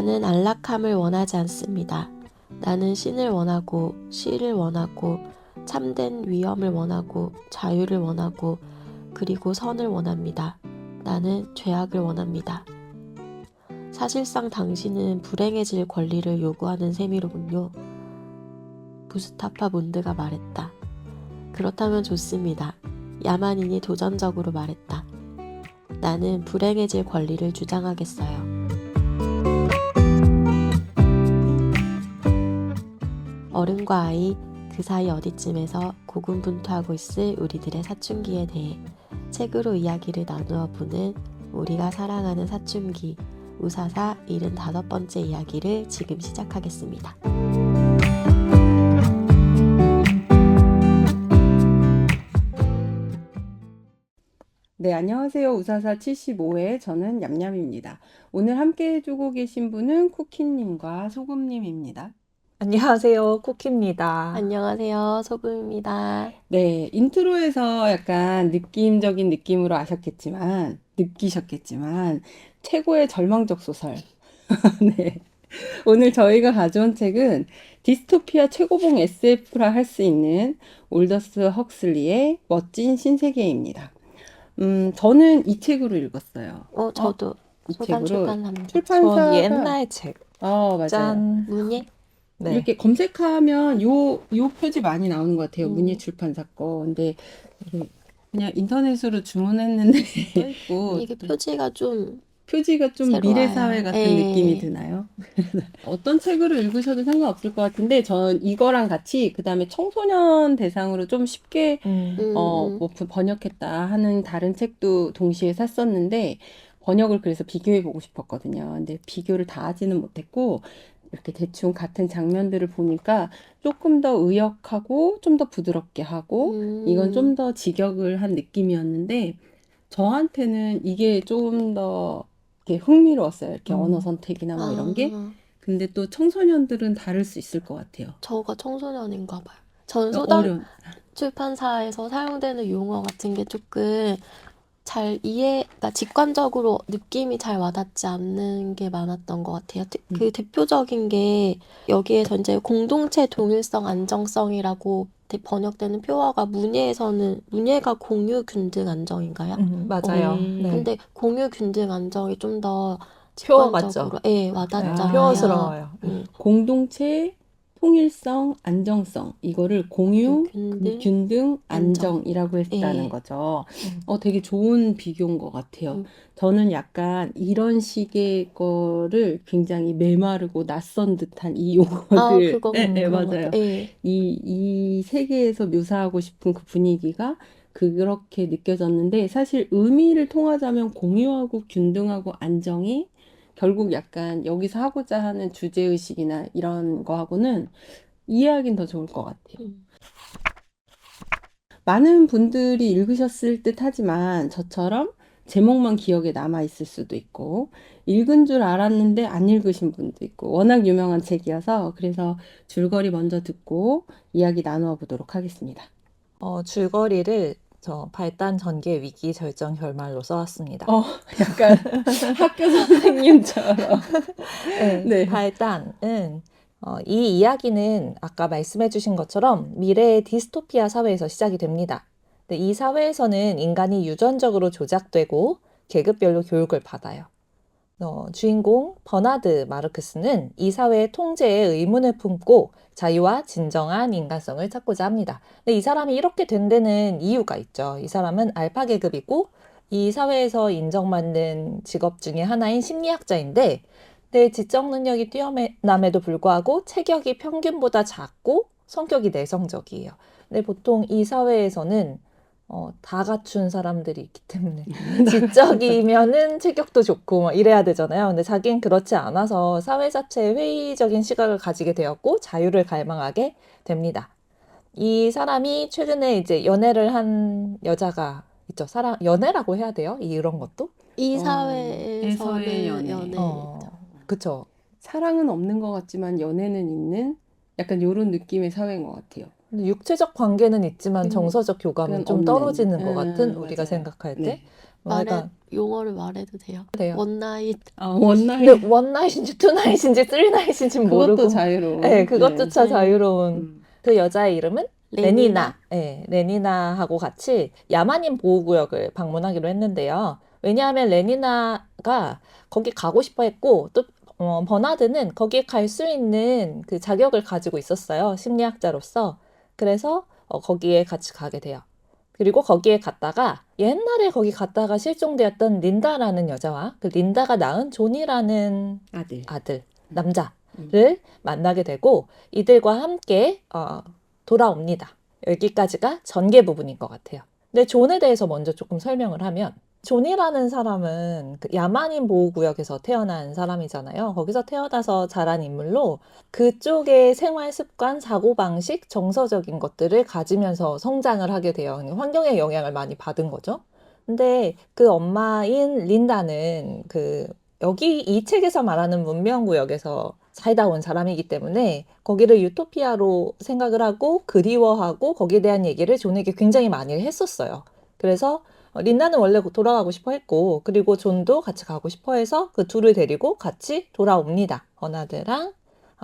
나는 안락함을 원하지 않습니다. 나는 신을 원하고 시를 원하고 참된 위엄을 원하고 자유를 원하고 그리고 선을 원합니다. 나는 죄악을 원합니다. 사실상 당신은 불행해질 권리를 요구하는 셈이로군요. 무스타파 문드가 말했다. 그렇다면 좋습니다. 야만인이 도전적으로 말했다. 나는 불행해질 권리를 주장하겠어요. 어른과 아이, 그 사이 어디쯤에서 고군분투하고 있을 우리들의 사춘기에 대해 책으로 이야기를 나누어 보는 우리가 사랑하는 사춘기, 우사사 75번째 이야기를 지금 시작하겠습니다. 네, 안녕하세요. 우사사 75회 저는 얌얌입니다. 오늘 함께 해주고 계신 분은 쿠키님과 소금님입니다. 안녕하세요, 쿠키입니다. 안녕하세요. 소금입니다. 네, 인트로에서 약간 느낌적인 느낌으로 느끼셨겠지만, 최고의 절망적 소설. 네. 오늘 저희가 가져온 책은 디스토피아 최고봉 SF라 할 수 있는 올더스 헉슬리의 멋진 신세계입니다. 저는 이 책으로 읽었어요. 저도 이 소단 책으로 출간합니다. 전 출판사가 옛날 책. 맞아요. 짠. 문예? 네. 이렇게 검색하면 요 표지 많이 나오는 것 같아요. 문예 출판사 거. 근데 이게 그냥 인터넷으로 주문했는데 있고 이게 표지가 좀 표지가 좀 새로워요. 미래사회 같은 예. 느낌이 드나요? 어떤 책으로 읽으셔도 상관없을 것 같은데 전 이거랑 같이 그다음에 청소년 대상으로 좀 쉽게 뭐 번역했다 하는 다른 책도 동시에 샀었는데 번역을 그래서 비교해 보고 싶었거든요. 근데 비교를 다 하지는 못했고 이렇게 대충 같은 장면들을 보니까 조금 더 의역하고 좀 더 부드럽게 하고 이건 좀 더 직역을 한 느낌이었는데 저한테는 이게 조금 더 이렇게 흥미로웠어요. 이렇게 언어 선택이나 뭐 이런 게. 근데 또 청소년들은 다를 수 있을 것 같아요. 저가 청소년인가 봐요. 저는 소단 어려운. 출판사에서 사용되는 용어 같은 게 조금 잘 그러니까 직관적으로 느낌이 잘 와닿지 않는 게 많았던 것 같아요. 그 대표적인 게 여기에서 이제 공동체 동일성 안정성이라고 번역되는 표어가 문예가 공유 균등 안정인가요? 맞아요. 네. 근데 공유 균등 안정이 좀 더 표어 같죠? 직관적으로 와닿잖아요. 표어스러워요. 공동체, 통일성, 안정성 이거를 공유, 균등, 균등, 안정이라고 했다는 예. 거죠. 되게 좋은 비교인 것 같아요. 저는 약간 이런 식의 거를 굉장히 메마르고 낯선 듯한 이 용어들. 그거 네, 그런 것 맞아요. 같아요. 예. 이 세계에서 묘사하고 싶은 그 분위기가 그렇게 느껴졌는데 사실 의미를 통하자면 공유하고 균등하고 안정이 결국 약간 여기서 하고자 하는 주제의식이나 이런 거하고는 이해하긴 더 좋을 것 같아요. 많은 분들이 읽으셨을 듯 하지만 저처럼 제목만 기억에 남아있을 수도 있고 읽은 줄 알았는데 안 읽으신 분도 있고 워낙 유명한 책이어서 그래서 줄거리 먼저 듣고 이야기 나누어 보도록 하겠습니다. 줄거리를 저 발단 전개 위기 절정 결말로 써왔습니다. 약간 학교 선생님처럼. 네. 발단은 이 이야기는 아까 말씀해주신 것처럼 미래의 디스토피아 사회에서 시작이 됩니다. 근데 이 사회에서는 인간이 유전적으로 조작되고 계급별로 교육을 받아요. 주인공 버나드 마르크스는 이 사회의 통제에 의문을 품고 자유와 진정한 인간성을 찾고자 합니다. 근데 이 사람이 이렇게 된 데는 이유가 있죠. 이 사람은 알파 계급이고 이 사회에서 인정받는 직업 중에 하나인 심리학자인데 내 지적 능력이 뛰어남에도 불구하고 체격이 평균보다 작고 성격이 내성적이에요. 근데 보통 이 사회에서는 다 갖춘 사람들이 있기 때문에 지적이면은 체격도 좋고 막 이래야 되잖아요. 근데 자기는 그렇지 않아서 사회 자체에 회의적인 시각을 가지게 되었고 자유를 갈망하게 됩니다. 이 사람이 최근에 이제 연애를 한 여자가 있죠. 연애라고 해야 돼요? 이런 것도? 이 에서의 사회에서는 연애. 그쵸. 사랑은 없는 것 같지만 연애는 있는 약간 이런 느낌의 사회인 것 같아요. 근데 육체적 관계는 있지만 정서적 교감은 좀 없는. 떨어지는 것 같은 우리가 맞아요. 생각할 때. 네. 용어를 말해도 돼요? 돼요. 원나잇. 원나잇. 근데 원나잇인지 투나잇인지 쓰리나잇인지 모르고. 그것도 자유로운. 네, 그것조차 네. 자유로운. 그 여자의 이름은 레니나. 레니나. 네, 레니나하고 같이 야마닌 보호구역을 방문하기로 했는데요. 왜냐하면 레니나가 거기 가고 싶어 했고, 또 버나드는 거기에 갈 수 있는 그 자격을 가지고 있었어요. 심리학자로서. 그래서 거기에 같이 가게 돼요. 그리고 거기에 갔다가 옛날에 거기 갔다가 실종되었던 린다라는 여자와 그 린다가 낳은 존이라는 아들, 남자를 만나게 되고 이들과 함께 돌아옵니다. 여기까지가 전개 부분인 것 같아요. 근데 존에 대해서 먼저 조금 설명을 하면 존이라는 사람은 그 야만인 보호구역에서 태어난 사람이잖아요. 거기서 태어나서 자란 인물로 그쪽의 생활 습관, 사고방식, 정서적인 것들을 가지면서 성장을 하게 돼요. 환경의 영향을 많이 받은 거죠. 근데 그 엄마인 린다는 여기 이 책에서 말하는 문명구역에서 살다 온 사람이기 때문에 거기를 유토피아로 생각을 하고 그리워하고 거기에 대한 얘기를 존에게 굉장히 많이 했었어요. 그래서 린다는 원래 돌아가고 싶어 했고 그리고 존도 같이 가고 싶어 해서 그 둘을 데리고 같이 돌아옵니다. 버나드랑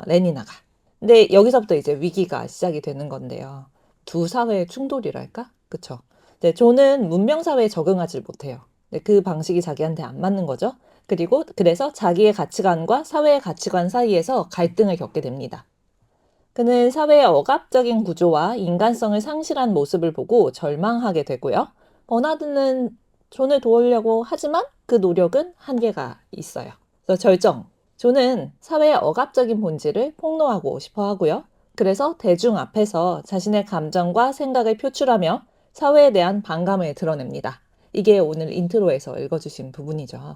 레니나가. 근데 여기서부터 이제 위기가 시작이 되는 건데요. 두 사회의 충돌이랄까? 그쵸? 근데 존은 문명사회에 적응하지 못해요. 그 방식이 자기한테 안 맞는 거죠. 그리고 그래서 자기의 가치관과 사회의 가치관 사이에서 갈등을 겪게 됩니다. 그는 사회의 억압적인 구조와 인간성을 상실한 모습을 보고 절망하게 되고요. 버나드는 존을 도우려고 하지만 그 노력은 한계가 있어요. 그래서 절정. 존은 사회의 억압적인 본질을 폭로하고 싶어 하고요. 그래서 대중 앞에서 자신의 감정과 생각을 표출하며 사회에 대한 반감을 드러냅니다. 이게 오늘 인트로에서 읽어주신 부분이죠.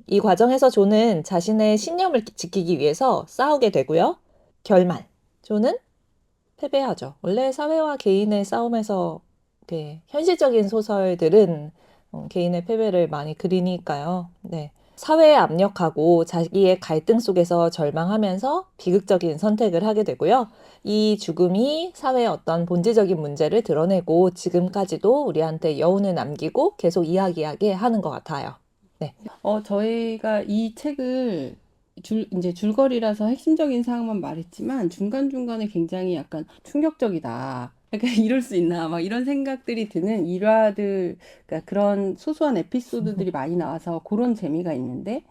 이 과정에서 존은 자신의 신념을 지키기 위해서 싸우게 되고요. 결말. 존은 패배하죠. 원래 사회와 개인의 싸움에서 현실적인 소설들은 개인의 패배를 많이 그리니까요. 네. 사회에 압력하고 자기의 갈등 속에서 절망하면서 비극적인 선택을 하게 되고요. 이 죽음이 사회의 어떤 본질적인 문제를 드러내고 지금까지도 우리한테 여운을 남기고 계속 이야기하게 하는 것 같아요. 네. 저희가 이 책을 이제 줄거리라서 핵심적인 사항만 말했지만 중간중간에 굉장히 약간 충격적이다. 약간 이럴 수 있나 막 이런 생각들이 드는 일화들, 그러니까 그런 소소한 에피소드들이 많이 나와서 그런 재미가 있는데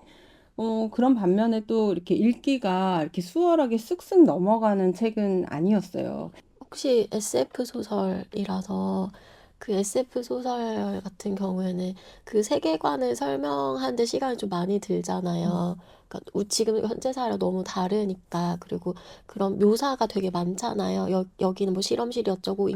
그런 반면에 또 이렇게 읽기가 이렇게 수월하게 쓱쓱 넘어가는 책은 아니었어요. 혹시 SF 소설이라서 그 SF 소설 같은 경우에는 그 세계관을 설명하는데 시간이 좀 많이 들잖아요. 그러니까 지금 현재 사회랑 너무 다르니까. 그리고 그런 묘사가 되게 많잖아요. 여기는 뭐 실험실이 어쩌고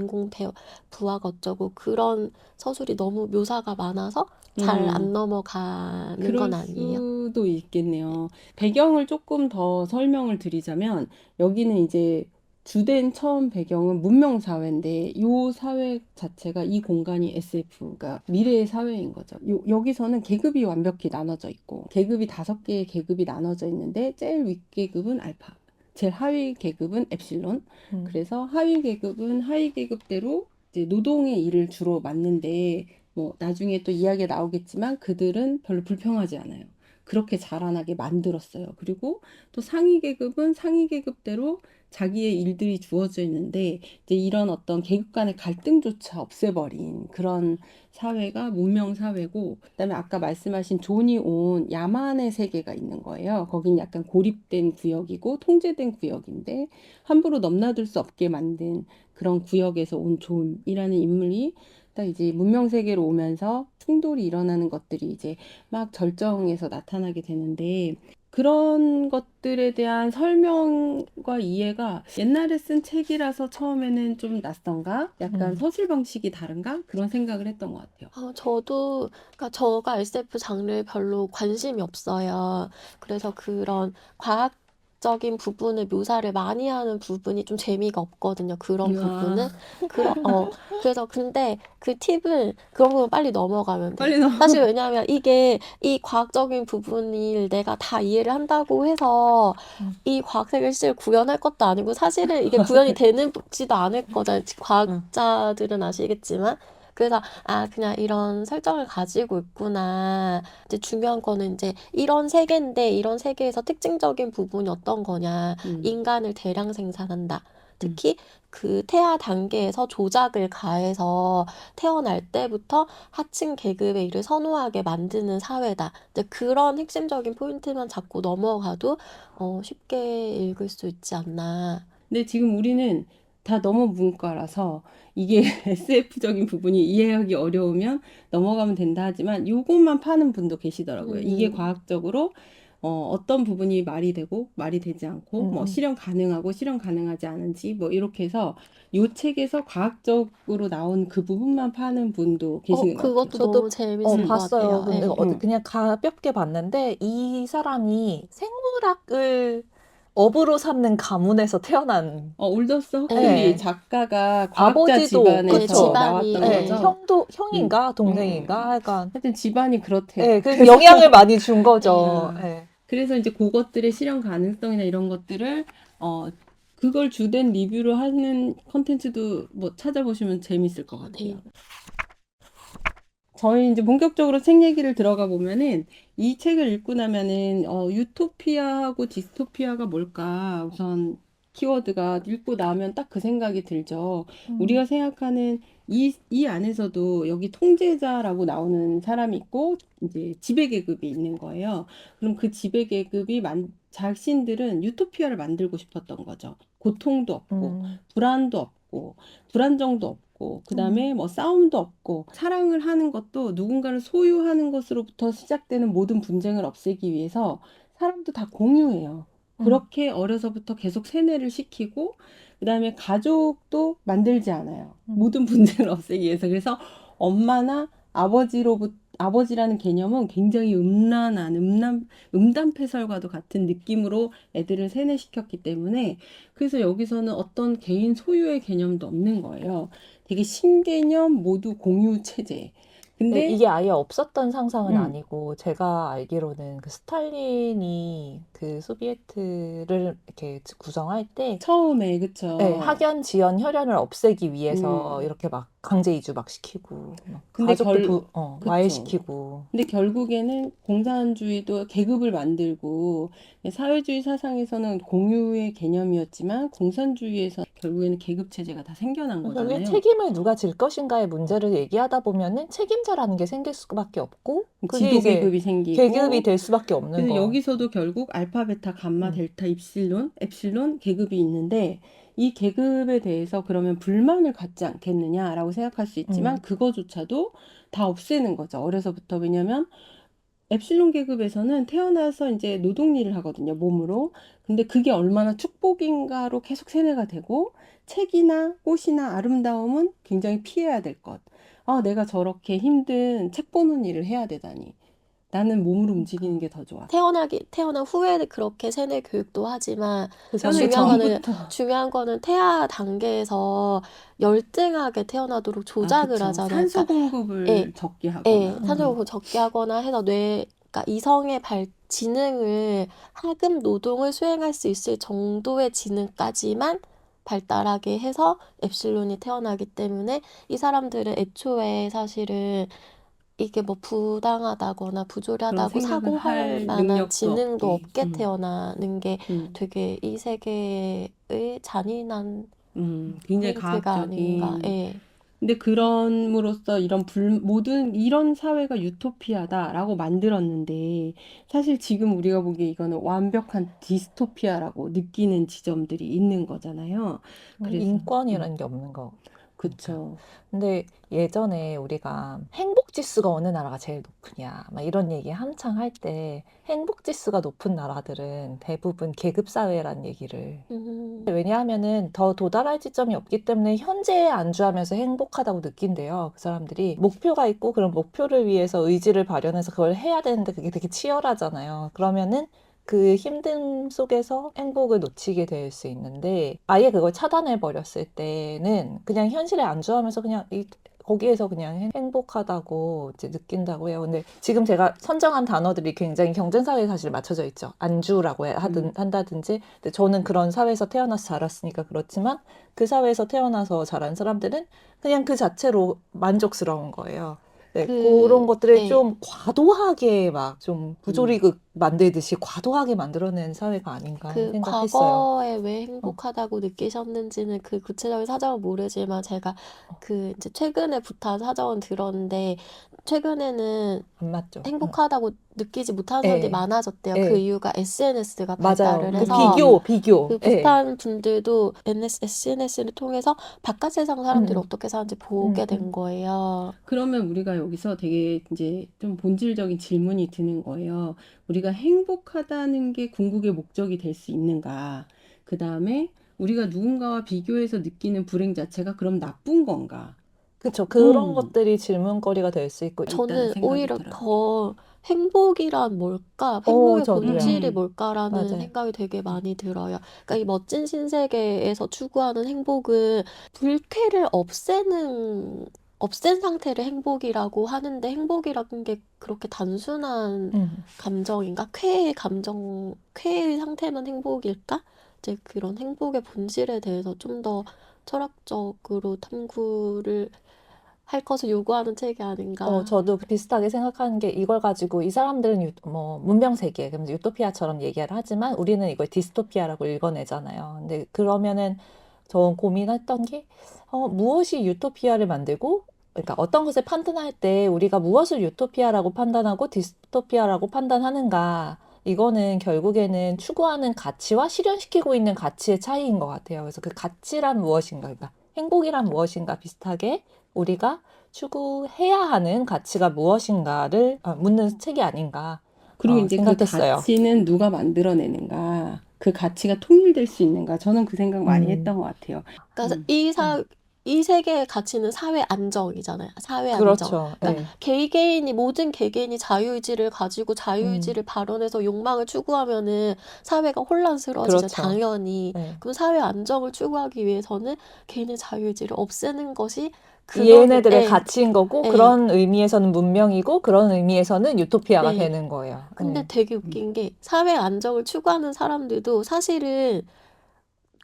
부하가 어쩌고 그런 서술이 너무 묘사가 많아서 잘 안 넘어가는 그럴 건 아니에요. 수도 있겠네요. 배경을 조금 더 설명을 드리자면 여기는 이제 주된 처음 배경은 문명사회인데 이 사회 자체가 이 공간이 SF가 미래의 사회인 거죠. 여기서는 계급이 완벽히 나눠져 있고 계급이 5개의 계급이 나눠져 있는데 제일 윗계급은 알파, 제일 하위 계급은 엡실론. 그래서 하위 계급은 하위 계급대로 이제 노동의 일을 주로 맡는데 뭐 나중에 또 이야기가 나오겠지만 그들은 별로 불평하지 않아요. 그렇게 자라나게 만들었어요. 그리고 또 상위 계급은 상위 계급대로 자기의 일들이 주어져 있는데 이제 이런 어떤 계급 간의 갈등조차 없애버린 그런 사회가 문명 사회고, 그다음에 아까 말씀하신 존이 온 야만의 세계가 있는 거예요. 거긴 약간 고립된 구역이고 통제된 구역인데 함부로 넘나들 수 없게 만든 그런 구역에서 온 존이라는 인물이 딱 이제 문명 세계로 오면서 충돌이 일어나는 것들이 이제 막 절정에서 나타나게 되는데, 그런 것들에 대한 설명과 이해가 옛날에 쓴 책이라서 처음에는 좀 낯선가? 약간 서술 방식이 다른가? 그런 생각을 했던 것 같아요. 저도, 그러니까 저가 SF 장르에 별로 관심이 없어요. 그래서 그런 과학적인 부분을 묘사를 많이 하는 부분이 좀 재미가 없거든요. 그런 부분은. 그래서 근데 그 팁은 그런 부분 빨리 넘어가면 돼요. 사실 왜냐하면 이게 이 과학적인 부분을 내가 다 이해를 한다고 해서 이 과학세계를 실제로 구현할 것도 아니고 사실은 이게 구현이 되는지도 않을 거잖아요. 과학자들은 아시겠지만. 그래서 그냥 이런 설정을 가지고 있구나. 이제 중요한 거는 이제 이런 세계인데 이런 세계에서 특징적인 부분이 어떤 거냐. 인간을 대량 생산한다. 특히 그 태아 단계에서 조작을 가해서 태어날 때부터 하층 계급의 일을 선호하게 만드는 사회다. 이제 그런 핵심적인 포인트만 잡고 넘어가도 쉽게 읽을 수 있지 않나. 근데 지금 우리는 다 너무 문과라서 이게 SF적인 부분이 이해하기 어려우면 넘어가면 된다 하지만 요것만 파는 분도 계시더라고요. 이게 과학적으로 어떤 부분이 말이 되고 말이 되지 않고 뭐 실현 가능하고 실현 가능하지 않은지 뭐 이렇게 해서 요 책에서 과학적으로 나온 그 부분만 파는 분도 계시는 것 같아요. 그것도 저도 너무 재밌을 것 봤어요. 같아요. 근데 예. 그냥 가볍게 봤는데 이 사람이 생물학을 업으로 삼는 가문에서 태어난 올더스 헉슬리 네. 작가가 과학자 아버지도 집안에서 그쵸. 집안이, 나왔던 네, 거죠. 형인가 동생인가 약간 하여튼 집안이 그렇대요. 네, 그 영향을 많이 준 거죠. 네. 네. 그래서 이제 그것들의 실현 가능성이나 이런 것들을 그걸 주된 리뷰로 하는 컨텐츠도 뭐 찾아보시면 재밌을 것 같아요. 네. 저희 이제 본격적으로 책 얘기를 들어가 보면은 이 책을 읽고 나면은 유토피아하고 디스토피아가 뭘까 우선 키워드가 읽고 나면 딱 그 생각이 들죠. 우리가 생각하는 이 안에서도 여기 통제자라고 나오는 사람이 있고 이제 지배계급이 있는 거예요. 그럼 그 지배계급이 자신들은 유토피아를 만들고 싶었던 거죠. 고통도 없고 불안도 없고 불안정도 없고 그다음에 뭐 싸움도 없고 사랑을 하는 것도 누군가를 소유하는 것으로부터 시작되는 모든 분쟁을 없애기 위해서 사람도 다 공유해요. 그렇게 어려서부터 계속 세뇌를 시키고 그다음에 가족도 만들지 않아요. 모든 분쟁을 없애기 위해서. 그래서 엄마나 아버지라는 개념은 굉장히 음담패설과도 같은 느낌으로 애들을 세뇌시켰기 때문에 그래서 여기서는 어떤 개인 소유의 개념도 없는 거예요. 되게 신개념 모두 공유 체제. 근데 이게 아예 없었던 상상은 음. 아니고 제가 알기로는 그 스탈린이 그 소비에트를 이렇게 구성할 때 처음에 그쵸. 네, 학연, 지연, 혈연을 없애기 위해서 이렇게 막 강제 이주 막 시키고 막 근데 가족도 그쵸. 와해시키고 근데 결국에는 공산주의도 계급을 만들고 사회주의 사상에서는 공유의 개념이었지만 공산주의에서 결국에는 계급 체제가 다 생겨난 결국에 거잖아요. 책임을 누가 질 것인가의 문제를 얘기하다 보면은 책임자라는 게 생길 수밖에 없고 그게 지도 이제 계급이 생기고 계급이 될 수밖에 없는 그래서 거. 여기서도 결국 알파, 베타, 감마, 델타, 엡실론 계급이 있는데 이 계급에 대해서 그러면 불만을 갖지 않겠느냐라고 생각할 수 있지만 그거조차도 다 없애는 거죠. 어려서부터. 왜냐면 엡실론 계급에서는 태어나서 이제 노동 일을 하거든요, 몸으로. 근데 그게 얼마나 축복인가로 계속 세뇌가 되고 책이나 꽃이나 아름다움은 굉장히 피해야 될 것. 내가 저렇게 힘든 책 보는 일을 해야 되다니. 나는 몸으로 움직이는 게 더 좋아. 태어난 후에 그렇게 세뇌 교육도 하지만 그 태어나기 중요한 거는 태아 단계에서 열등하게 태어나도록 조작을 그쵸. 하잖아요. 산소 그러니까 공급을 적게 하거나. 산소를 적게 하거나 해서 그러니까 이성의 지능을 하급 노동을 수행할 수 있을 정도의 지능까지만 발달하게 해서 엡실론이 태어나기 때문에 이 사람들은 애초에 사실은 이게 뭐 부당하다거나 부조리하다고 그런 생각을 사고할 할 만한 능력도 지능도 없게. 없게 태어나는 게 되게 이 세계의 잔인한 굉장히 포인트가 아닌가. 과학적인. 예. 근데 그럼으로써 모든 이런 사회가 유토피아다라고 만들었는데 사실 지금 우리가 보기에 이거는 완벽한 디스토피아라고 느끼는 지점들이 있는 거잖아요. 그래서 인권이라는 게 없는 거. 그쵸. 근데 예전에 우리가 행복 지수가 어느 나라가 제일 높으냐 막 이런 얘기 한창 할 때 행복 지수가 높은 나라들은 대부분 계급 사회라는 얘기를 왜냐하면은 더 도달할 지점이 없기 때문에 현재에 안주하면서 행복하다고 느낀대요. 그 사람들이 목표가 있고 그런 목표를 위해서 의지를 발현해서 그걸 해야 되는데 그게 되게 치열하잖아요. 그러면은 그 힘듦 속에서 행복을 놓치게 될 수 있는데 아예 그걸 차단해 버렸을 때는 그냥 현실에 안주하면서 그냥 거기에서 그냥 행복하다고 이제 느낀다고 해요. 근데 지금 제가 선정한 단어들이 굉장히 경쟁사회에 사실 맞춰져 있죠. 안주라고 한다든지. 근데 저는 그런 사회에서 태어나서 자랐으니까 그렇지만 그 사회에서 태어나서 자란 사람들은 그냥 그 자체로 만족스러운 거예요. 네, 그런 것들을 네. 좀 과도하게 막 좀 부조리극 만들듯이 과도하게 만들어낸 사회가 아닌가 그 생각했어요. 과거에 왜 행복하다고 느끼셨는지는 그 구체적인 사정은 모르지만 제가 그 이제 최근에 부탄 사정은 들었는데 최근에는 안 맞죠? 행복하다고 느끼지 못하는 사람들이 예. 많아졌대요. 예. 그 이유가 SNS가 맞아요. 발달을 그 해서 비교. 그 예. 부탄 분들도 SNS를 통해서 바깥 세상 사람들이 어떻게 사는지 보게 된 거예요. 그러면 우리가 여기서 되게 이제 좀 본질적인 질문이 드는 거예요. 우리가 행복하다는 게 궁극의 목적이 될 수 있는가? 그 다음에 우리가 누군가와 비교해서 느끼는 불행 자체가 그럼 나쁜 건가? 그렇죠. 그런 음. 것들이 질문거리가 될 수 있고. 저는 생각이 오히려 들어요. 더 행복이란 뭘까? 행복의 저도요. 본질이 뭘까라는 맞아요. 생각이 되게 많이 들어요. 그러니까 이 멋진 신세계에서 추구하는 행복은 불쾌를 없앤 상태를 행복이라고 하는데 행복이라는 게 그렇게 단순한 감정인가? 쾌의 상태만 행복일까? 이제 그런 행복의 본질에 대해서 좀 더 철학적으로 탐구를 할 것을 요구하는 책이 아닌가. 저도 비슷하게 생각하는 게 이걸 가지고 이 사람들은 문명세계, 그럼 유토피아처럼 얘기를 하지만 우리는 이걸 디스토피아라고 읽어내잖아요. 근데 그러면은 저 고민했던 게 무엇이 유토피아를 만들고 그러니까 어떤 것을 판단할 때 우리가 무엇을 유토피아라고 판단하고 디스토피아라고 판단하는가 이거는 결국에는 추구하는 가치와 실현시키고 있는 가치의 차이인 것 같아요. 그래서 그 가치란 무엇인가, 그러니까 행복이란 무엇인가 비슷하게 우리가 추구해야 하는 가치가 무엇인가를 묻는 책이 아닌가 그리고 이제 그 생각했어요. 가치는 누가 만들어내는가? 그 가치가 통일될 수 있는가? 저는 그 생각 많이 했던 것 같아요. 그러니까 이 세계의 가치는 사회 안정이잖아요. 사회 안정. 그렇죠. 그러니까 모든 개개인이 자유의지를 가지고 자유의지를 발현해서 욕망을 추구하면은 사회가 혼란스러워지죠. 그렇죠. 당연히. 네. 그럼 사회 안정을 추구하기 위해서는 개인의 자유의지를 없애는 것이 얘네들의 가치인 거고 예. 그런 의미에서는 문명이고 그런 의미에서는 유토피아가 네. 되는 거예요. 근데 되게 웃긴 게 사회 안정을 추구하는 사람들도 사실은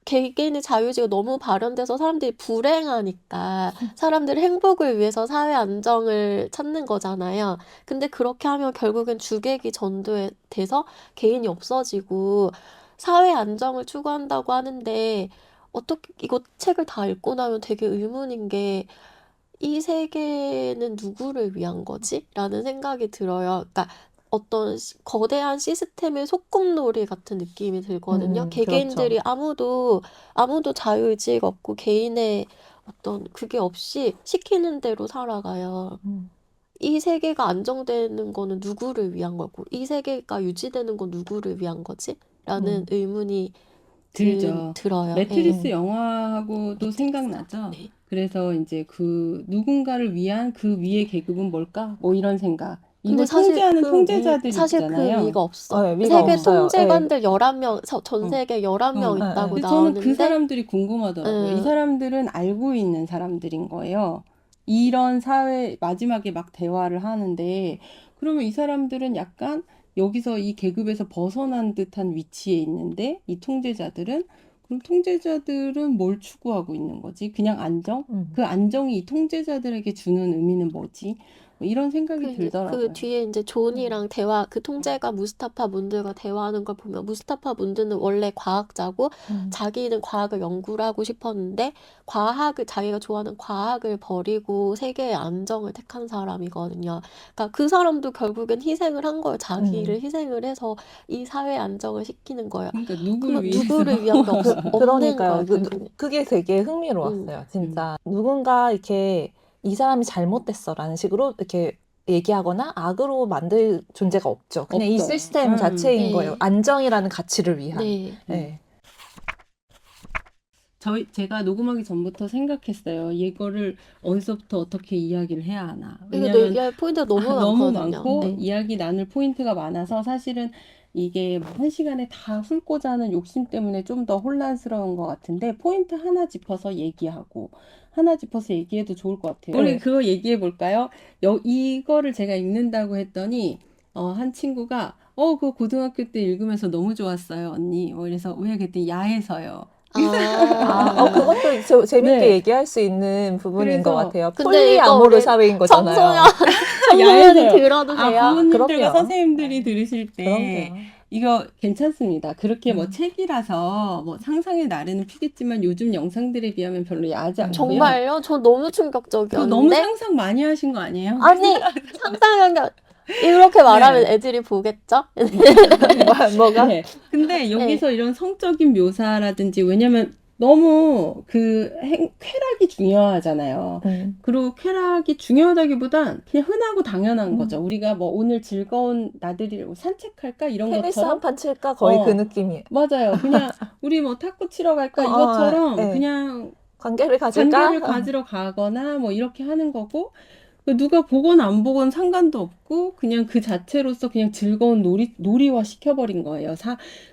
개개인의 자유의지가 너무 발현돼서 사람들이 불행하니까 사람들이 행복을 위해서 사회 안정을 찾는 거잖아요. 근데 그렇게 하면 결국엔 주객이 전도돼서 개인이 없어지고 사회 안정을 추구한다고 하는데 어떻게 이거 책을 다 읽고 나면 되게 의문인 게 이 세계는 누구를 위한 거지? 라는 생각이 들어요. 그러니까 어떤 거대한 시스템의 소꿉놀이 같은 느낌이 들거든요. 개개인들이 아무도 자유의지가 없고 개인의 어떤 그게 없이 시키는 대로 살아가요. 이 세계가 안정되는 거는 누구를 위한 거고 이 세계가 유지되는 건 누구를 위한 거지? 라는 의문이 들죠. 들어요. 매트리스 영화하고도 생각나죠? 네. 그래서 이제 그 누군가를 위한 그 위의 계급은 뭘까? 뭐 이런 생각. 근데 이걸 사실 통제하는 그 통제자들이 사실 그 있잖아요. 위가 없어. 위가 세계 없어요. 통제관들 11명, 전 세계 11명 있다고 근데 저는 그 나오는데 사람들이 궁금하더라고요. 이 사람들은 알고 있는 사람들인 거예요. 이런 사회 마지막에 막 대화를 하는데 그러면 이 사람들은 약간 여기서 이 계급에서 벗어난 듯한 위치에 있는데 이 통제자들은 그럼 통제자들은 뭘 추구하고 있는 거지? 그냥 안정? 그 안정이 이 통제자들에게 주는 의미는 뭐지? 뭐 이런 생각이 들더라고요. 그 뒤에 이제 존이랑 그 통제가 무스타파 문들과 대화하는 걸 보면 무스타파 문드는 원래 과학자고 자기는 과학을 연구를 하고 싶었는데 자기가 좋아하는 과학을 버리고 세계의 안정을 택한 사람이거든요. 그러니까 그 사람도 결국엔 희생을 한 거예요. 자기를 희생을 해서 이 사회 안정을 시키는 거예요. 그러니까 누구를 위한 게 없는 그러니까요. 거예요. 그게 되게 흥미로웠어요. 진짜 누군가 이렇게 이 사람이 잘못됐어라는 식으로 이렇게 얘기하거나 악으로 만들 존재가 없죠. 그냥 이 없어요. 시스템 자체인 네. 거예요. 안정이라는 가치를 위한. 네. 제가 녹음하기 전부터 생각했어요. 이거를 어디서부터 어떻게 이야기를 해야 하나. 이거 왜냐면 얘기할 포인트가 너무 너무 많거든요. 많고 네. 이야기 나눌 포인트가 많아서 사실은 이게 한 시간에 다 훑고자 하는 욕심 때문에 좀 더 혼란스러운 것 같은데 포인트 하나 짚어서 얘기하고 하나 짚어서 얘기해도 좋을 것 같아요. 우리 네. 그거 얘기해 볼까요? 이거를 제가 읽는다고 했더니 한 친구가 그거 고등학교 때 읽으면서 너무 좋았어요, 언니. 그래서 왜 그랬더니 야해서요. 그것도 재밌게 네. 얘기할 수 있는 부분인 것 그래서 같아요. 근데 이거 폴리아모르 우리 사회인 거잖아요. 청소년이 야해서요. 들어도 돼요? 부모님들과 그럼요. 선생님들이 들으실 때 그럼요. 이거 괜찮습니다. 그렇게 뭐 음. 책이라서 뭐 상상의 나래는 피겠지만 요즘 영상들에 비하면 별로 야하지 않고요. 정말요? 전 너무 그거 충격적이었는데. 너무 상상 많이 하신 거 아니에요? 아니, 상상한 게 이렇게 말하면 네. 애들이 보겠죠? 뭐가? 네. 근데 여기서 이런 성적인 묘사라든지 왜냐면 너무 쾌락이 중요하잖아요. 그리고 쾌락이 중요하다기보단 그냥 흔하고 당연한 거죠. 우리가 뭐 오늘 즐거운 나들이 산책할까 이런 테니스 것처럼 한 판 칠까 거의 그 어. 느낌이에요. 맞아요. 그냥 우리 뭐 탁구 치러 갈까 이것처럼 네. 그냥 관계를 가질까? 관계를 가지러 가거나 뭐 이렇게 하는 거고 누가 보건 안 보건 상관도 없고 그냥 그 자체로서 그냥 즐거운 놀이화 시켜버린 거예요.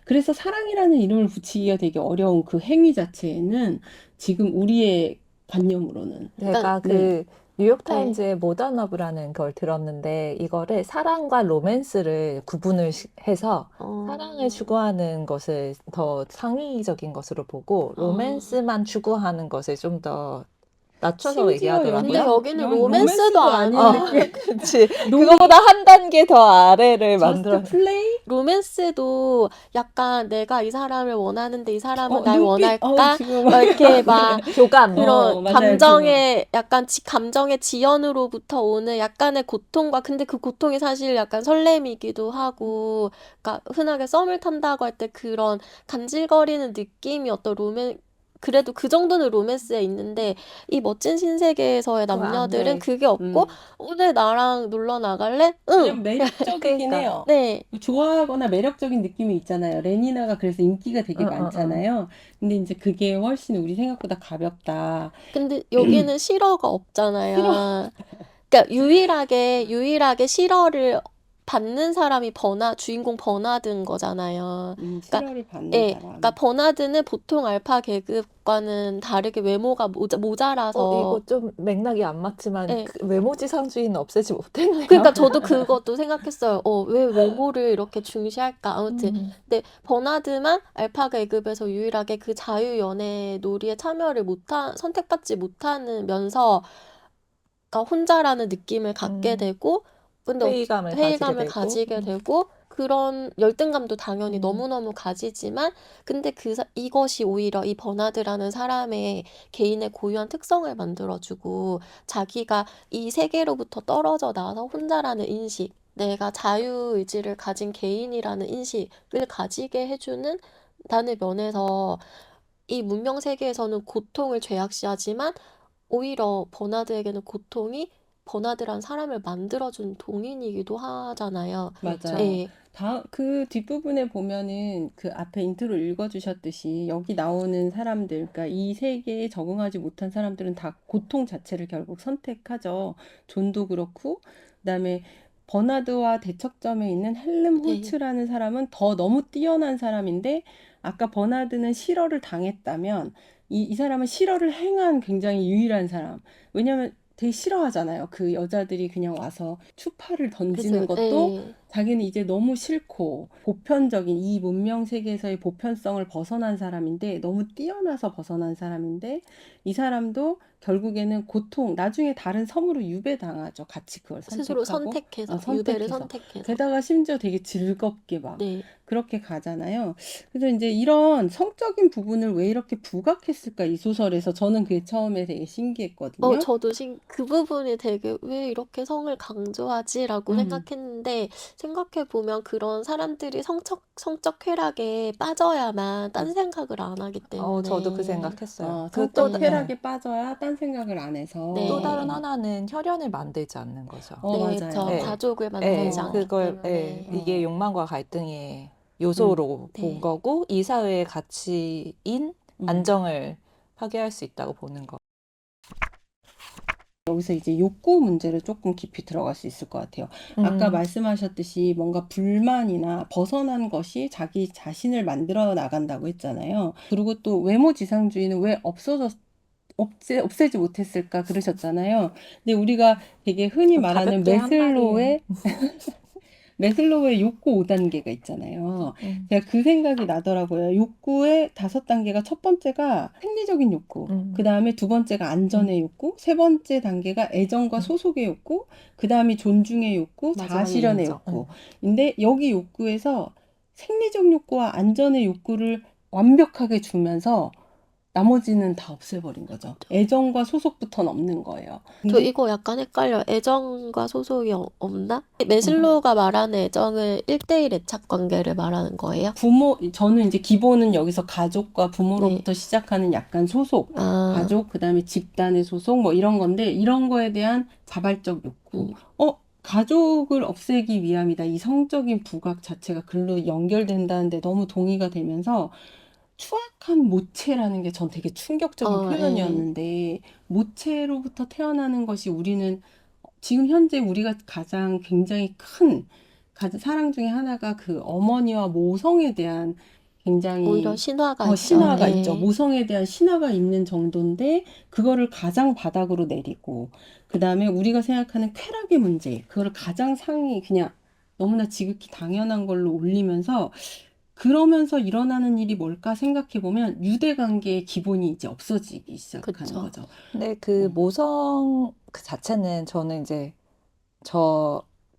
그래서 사랑이라는 이름을 붙이기가 되게 어려운 그 행위 자체는 지금 우리의 관념으로는 제가 네. 그 뉴욕타임즈의 모던 러브라는 걸 들었는데 이거를 사랑과 로맨스를 구분을 해서 사랑을 추구하는 것을 더 상위적인 것으로 보고 로맨스만 추구하는 것을 좀 더 낮춰서 심지어 얘기하더라고요. 근데 여기는 여기 로맨스도 아닌 아니에요. 그치. 그거보다 한 단계 더 아래를 만들어. 저스트 플레이? 로맨스도 약간 내가 이 사람을 원하는데 이 사람은 날 눈빛, 원할까? 지금 막 이렇게 막 교감. 그런 맞아요, 감정의 약간 감정의 지연으로부터 오는 약간의 고통과 근데 그 고통이 사실 약간 설렘이기도 하고 그러니까 흔하게 썸을 탄다고 할 때 그런 간질거리는 느낌이 어떤 그래도 그 정도는 로맨스에 있는데 이 멋진 신세계에서의 그거 안 남녀들은 돼. 그게 없고 오늘 나랑 놀러 나갈래? 그냥 응. 매력적이긴 그러니까. 해요. 네. 좋아하거나 매력적인 느낌이 있잖아요. 레니나가 그래서 인기가 되게 응, 응, 많잖아요. 근데 이제 그게 훨씬 우리 생각보다 가볍다. 근데 여기는 실어가 없잖아요. 그러니까 유일하게 실어를 받는 사람이 주인공 버나드인 거잖아요. 실어를 받는 예, 사람. 그러니까 버나드는 보통 알파 계급과는 다르게 외모가 모자라서. 이거 좀 맥락이 안 맞지만 예. 그 외모지상주의는 없애지 못했네요. 그러니까 저도 그것도 생각했어요. 왜 외모를 이렇게 중시할까? 아무튼 근데 버나드만 알파 계급에서 유일하게 그 자유연애 놀이에 선택받지 못하는 면서 그러니까 혼자라는 느낌을 갖게 되고 근데 회의감을 가지게 되고 그런 열등감도 당연히 너무너무 가지지만 근데 이것이 오히려 이 버나드라는 사람의 개인의 고유한 특성을 만들어주고 자기가 이 세계로부터 떨어져 나와서 혼자라는 인식 내가 자유의지를 가진 개인이라는 인식을 가지게 해주는 다는 면에서 이 문명 세계에서는 고통을 죄악시하지만 오히려 버나드에게는 고통이 버나드란 사람을 만들어준 동인이기도 하잖아요. 맞아요. 예. 그 뒷부분에 보면은 그 앞에 인트로 읽어주셨듯이 여기 나오는 사람들, 그러니까 이 세계에 적응하지 못한 사람들은 다 고통 자체를 결국 선택하죠. 존도 그렇고, 그다음에 버나드와 대척점에 있는 헬름 네. 홀츠라는 사람은 더 너무 뛰어난 사람인데, 아까 버나드는 실어를 당했다면, 이 사람은 실어를 행한 굉장히 유일한 사람. 왜냐면 되게 싫어하잖아요. 그 여자들이 그냥 와서 추파를 던지는 그죠. 것도 예. 자기는 이제 너무 싫고 보편적인 이 문명 세계에서의 보편성을 벗어난 사람인데 너무 뛰어나서 벗어난 사람인데 이 사람도 결국에는 나중에 다른 섬으로 유배당하죠. 같이 그걸 스스로 선택하고 선택해서 유배를 선택해서. 게다가 심지어 되게 즐겁게 막 네. 그렇게 가잖아요. 그래서 이제 이런 성적인 부분을 왜 이렇게 부각했을까 이 소설에서 저는 그게 처음에 되게 신기했거든요. 저도 그 부분이 되게 왜 이렇게 성을 강조하지라고 생각했는데 생각해보면 그런 사람들이 성적 쾌락에 빠져야만 딴 생각을 안 하기 때문에. 저도 그 생각했어요. 성적 쾌락에 빠져야 딴 생각을 안 해서. 네. 또 다른 하나는 혈연을 만들지 않는 거죠. 네, 맞아요. 저 가족을 만들지 않기 때문에. 이게 욕망과 갈등의 요소로 네. 본 거고 이 사회의 가치인 안정을 파괴할 수 있다고 보는 거. 여기서 이제 욕구 문제를 조금 깊이 들어갈 수 있을 것 같아요. 아까 말씀하셨듯이 뭔가 불만이나 벗어난 것이 자기 자신을 만들어 나간다고 했잖아요. 그리고 또 외모지상주의는 왜 없애지 못했을까 그러셨잖아요. 근데 우리가 되게 흔히 말하는 가볍게 한 말이에요. 매슬로우의 욕구 5단계가 있잖아요. 음. 제가 그 생각이 나더라고요. 욕구의 5단계가 첫 번째가 생리적인 욕구, 그 다음에 두 번째가 안전의 욕구, 세 번째 단계가 애정과 소속의 욕구, 그 다음이 존중의 욕구, 마지막에 자아실현의 인정. 욕구. 근데 여기 욕구에서 생리적 욕구와 안전의 욕구를 완벽하게 주면서 나머지는 다 없애버린 거죠. 애정과 소속부터는 없는 거예요. 저 근데 이거 약간 헷갈려. 애정과 소속이 없나? 매슬로우가 말하는 애정은 1대1 애착 관계를 말하는 거예요? 저는 이제 기본은 여기서 가족과 부모로부터 네. 시작하는 약간 소속, 아, 가족, 그다음에 집단의 소속 뭐 이런 건데 이런 거에 대한 자발적 욕구. 가족을 없애기 위함이다. 이 성적인 부각 자체가 글로 연결된다는데 너무 동의가 되면서 추악한 모체라는 게 전 되게 충격적인 예. 표현이었는데 모체로부터 태어나는 것이 우리는 지금 현재 우리가 가장 굉장히 큰 사랑 중에 하나가 그 어머니와 모성에 대한 굉장히 오히려 신화가 있죠. 신화가 예. 있죠. 모성에 대한 신화가 있는 정도인데 그거를 가장 바닥으로 내리고 그다음에 우리가 생각하는 쾌락의 문제 그거를 가장 상위 그냥 너무나 지극히 당연한 걸로 올리면서 그러면서 일어나는 일이 뭘까 생각해 보면 유대 관계의 기본이 이제 없어지기 시작하는 그쵸. 거죠. 근데 그 음. 모성 그 자체는 저는 이제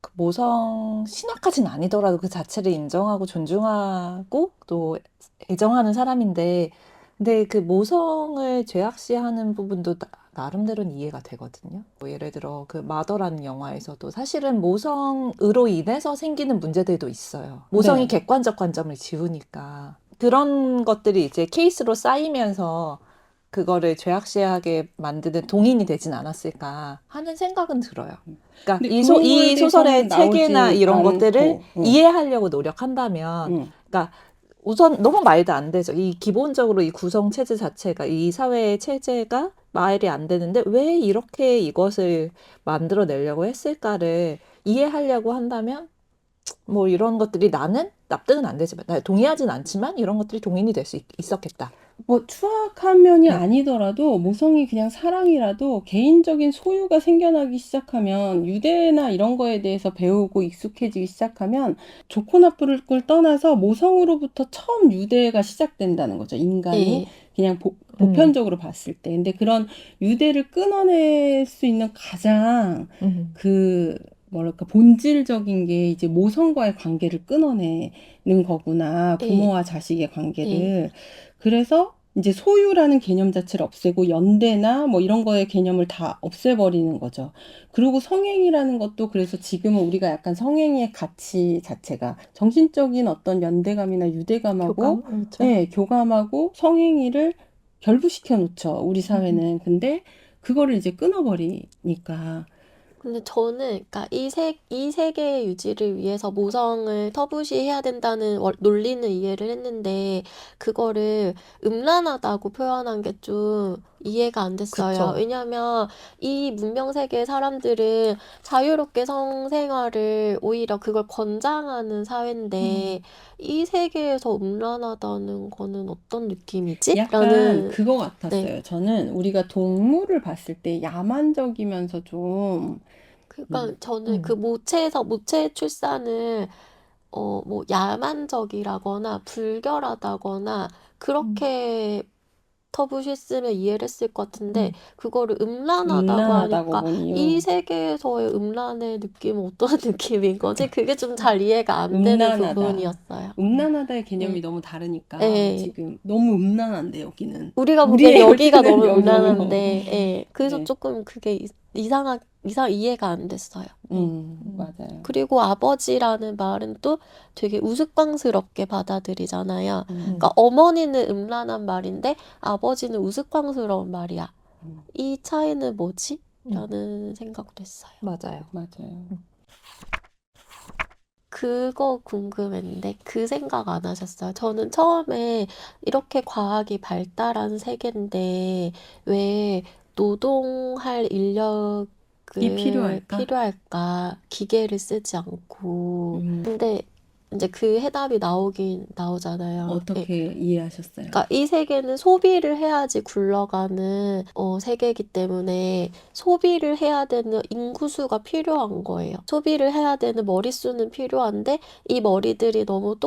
그 모성 신화까지는 아니더라도 그 자체를 인정하고 존중하고 또 애정하는 사람인데, 근데 그 모성을 죄악시하는 부분도 나름대로는 이해가 되거든요. 뭐 예를 들어 그 마더라는 영화에서도 사실은 모성으로 인해서 생기는 문제들도 있어요. 모성이 네. 객관적 관점을 지우니까 그런 것들이 이제 케이스로 쌓이면서 그거를 죄악시하게 만드는 동인이 되진 않았을까 하는 생각은 들어요. 그러니까 근데 이 그런 거에 이 소설의 대해서는 체계나 나오지 이런 것들을 않고, 이해하려고 노력한다면, 그러니까 우선 너무 말도 안 되죠. 이 기본적으로 이 구성 체제 자체가, 이 사회의 체제가 말이 안 되는데 왜 이렇게 이것을 만들어내려고 했을까를 이해하려고 한다면 뭐 이런 것들이 나는 납득은 안 되지만, 동의하진 않지만 이런 것들이 동인이 될 수 있었겠다. 뭐 추악한 면이 네. 아니더라도 모성이 그냥 사랑이라도 개인적인 소유가 생겨나기 시작하면 유대나 이런 거에 대해서 배우고 익숙해지기 시작하면 좋고 나쁘를 떠나서 모성으로부터 처음 유대가 시작된다는 거죠. 인간이 예. 그냥 보편적으로 봤을 때. 근데 그런 유대를 끊어낼 수 있는 가장 뭐랄까 본질적인 게 이제 모성과의 관계를 끊어내는 거구나. 예. 부모와 자식의 관계를. 그래서 이제 소유라는 개념 자체를 없애고 연대나 뭐 이런 거의 개념을 다 없애버리는 거죠. 그리고 성행이라는 것도 그래서 지금은 우리가 약간 성행의 가치 자체가 정신적인 어떤 연대감이나 유대감하고 교감? 그렇죠. 네, 교감하고 성행위를 결부시켜 놓죠. 우리 사회는. 근데 그거를 이제 끊어버리니까. 근데 저는, 그러니까 이 세계의 유지를 위해서 모성을 터부시해야 된다는 논리는 이해를 했는데, 그거를 음란하다고 표현한 게 좀 이해가 안 됐어요. 그쵸. 왜냐면 이 문명 세계의 사람들은 자유롭게 성생활을 오히려 그걸 권장하는 사회인데, 이 세계에서 음란하다는 거는 어떤 느낌이지? 약간 그거 네. 같았어요. 저는 우리가 동물을 봤을 때 야만적이면서 좀 그러니까 저는 그 모체 출산을 뭐 야만적이라거나 불결하다거나 그렇게 터부셨으면 이해를 했을 것 같은데 그거를 음란하다고 음란하다고 하니까 본 이 이유. 세계에서의 음란의 느낌은 어떤 느낌인 거지? 그게 좀 잘 이해가 안 되는 음란하다. 부분이었어요. 음란하다의 개념이 네. 너무 다르니까 네. 지금 너무 음란한데 여기는. 우리가 우리의 보기엔 여기가 여기는 너무 여기 음란한데, 예. 그래서 네. 조금 그게 이상 이해가 안 됐어요. 맞아요. 그리고 아버지라는 말은 또 되게 우스꽝스럽게 받아들이잖아요. 그러니까 음. 어머니는 음란한 말인데 아버지는 우스꽝스러운 말이야. 이 차이는 뭐지? 라는 생각도 했어요. 맞아요. 맞아요. 그거 궁금했는데 그 생각 안 하셨어요? 저는 처음에 이렇게 과학이 발달한 세계인데 왜 노동할 인력을 필요할까? 필요할까? 기계를 쓰지 않고. 근데 이제 그 해답이 나오잖아요. 예. 어떻게 이해하셨어요? 그러니까 이 세계는 소비를 해야지 굴러가는 세계이기 때문에 소비를 해야 되는 인구수가 필요한 거예요. 소비를 해야 되는 머릿수는 필요한데 이 머리들이 너무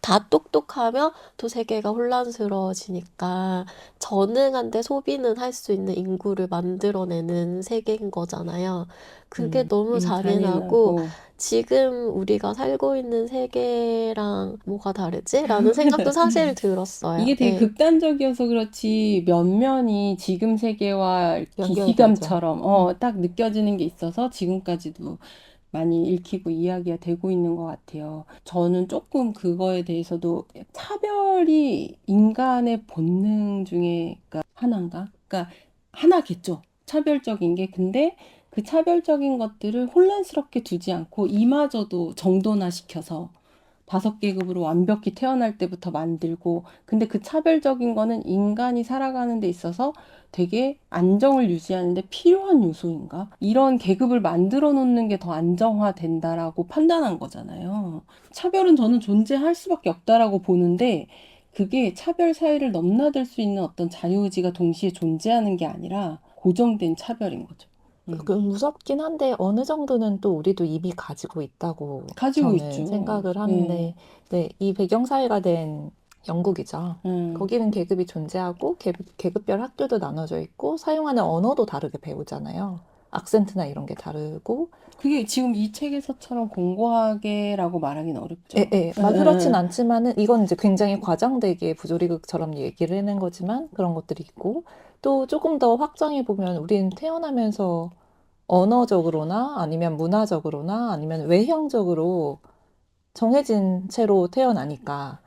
다 똑똑하면 또 세계가 혼란스러워지니까 전능한데 소비는 할 수 있는 인구를 만들어내는 세계인 거잖아요. 그게 너무 잔인하고 지금 우리가 살고 있는 세계랑 뭐가 다르지? 라는 생각도 사실 들었어요. 이게 되게 예. 극단적이어서 그렇지 몇 면이 지금 세계와 연결되죠. 기시감처럼 딱 느껴지는 게 있어서 지금까지도 많이 읽히고 이야기가 되고 있는 것 같아요. 저는 조금 그거에 대해서도 차별이 인간의 본능 중에 하나인가? 그러니까 하나겠죠. 차별적인 게. 근데 그 차별적인 것들을 혼란스럽게 두지 않고 이마저도 정돈화시켜서 5계급으로 완벽히 태어날 때부터 만들고, 근데 그 차별적인 거는 인간이 살아가는 데 있어서 되게 안정을 유지하는 데 필요한 요소인가? 이런 계급을 만들어 놓는 게 더 안정화된다라고 판단한 거잖아요. 차별은 저는 존재할 수밖에 없다라고 보는데, 그게 차별 사이를 넘나들 수 있는 어떤 자유의지가 동시에 존재하는 게 아니라 고정된 차별인 거죠. 그 무섭긴 한데 어느 정도는 또 우리도 이미 가지고 있다고 가지고 저는 있죠. 생각을 하는데 네, 이 배경사회가 된 영국이죠. 거기는 계급이 존재하고 계급별 학교도 나눠져 있고 사용하는 언어도 다르게 배우잖아요. 악센트나 이런 게 다르고 그게 지금 이 책에서처럼 공고하게라고 말하기는 어렵죠. 그렇진 않지만은 이건 이제 굉장히 과장되게 부조리극처럼 얘기를 해낸 거지만 그런 것들이 있고 또 조금 더 확장해 보면 우리는 태어나면서 언어적으로나 아니면 문화적으로나 아니면 외형적으로 정해진 채로 태어나니까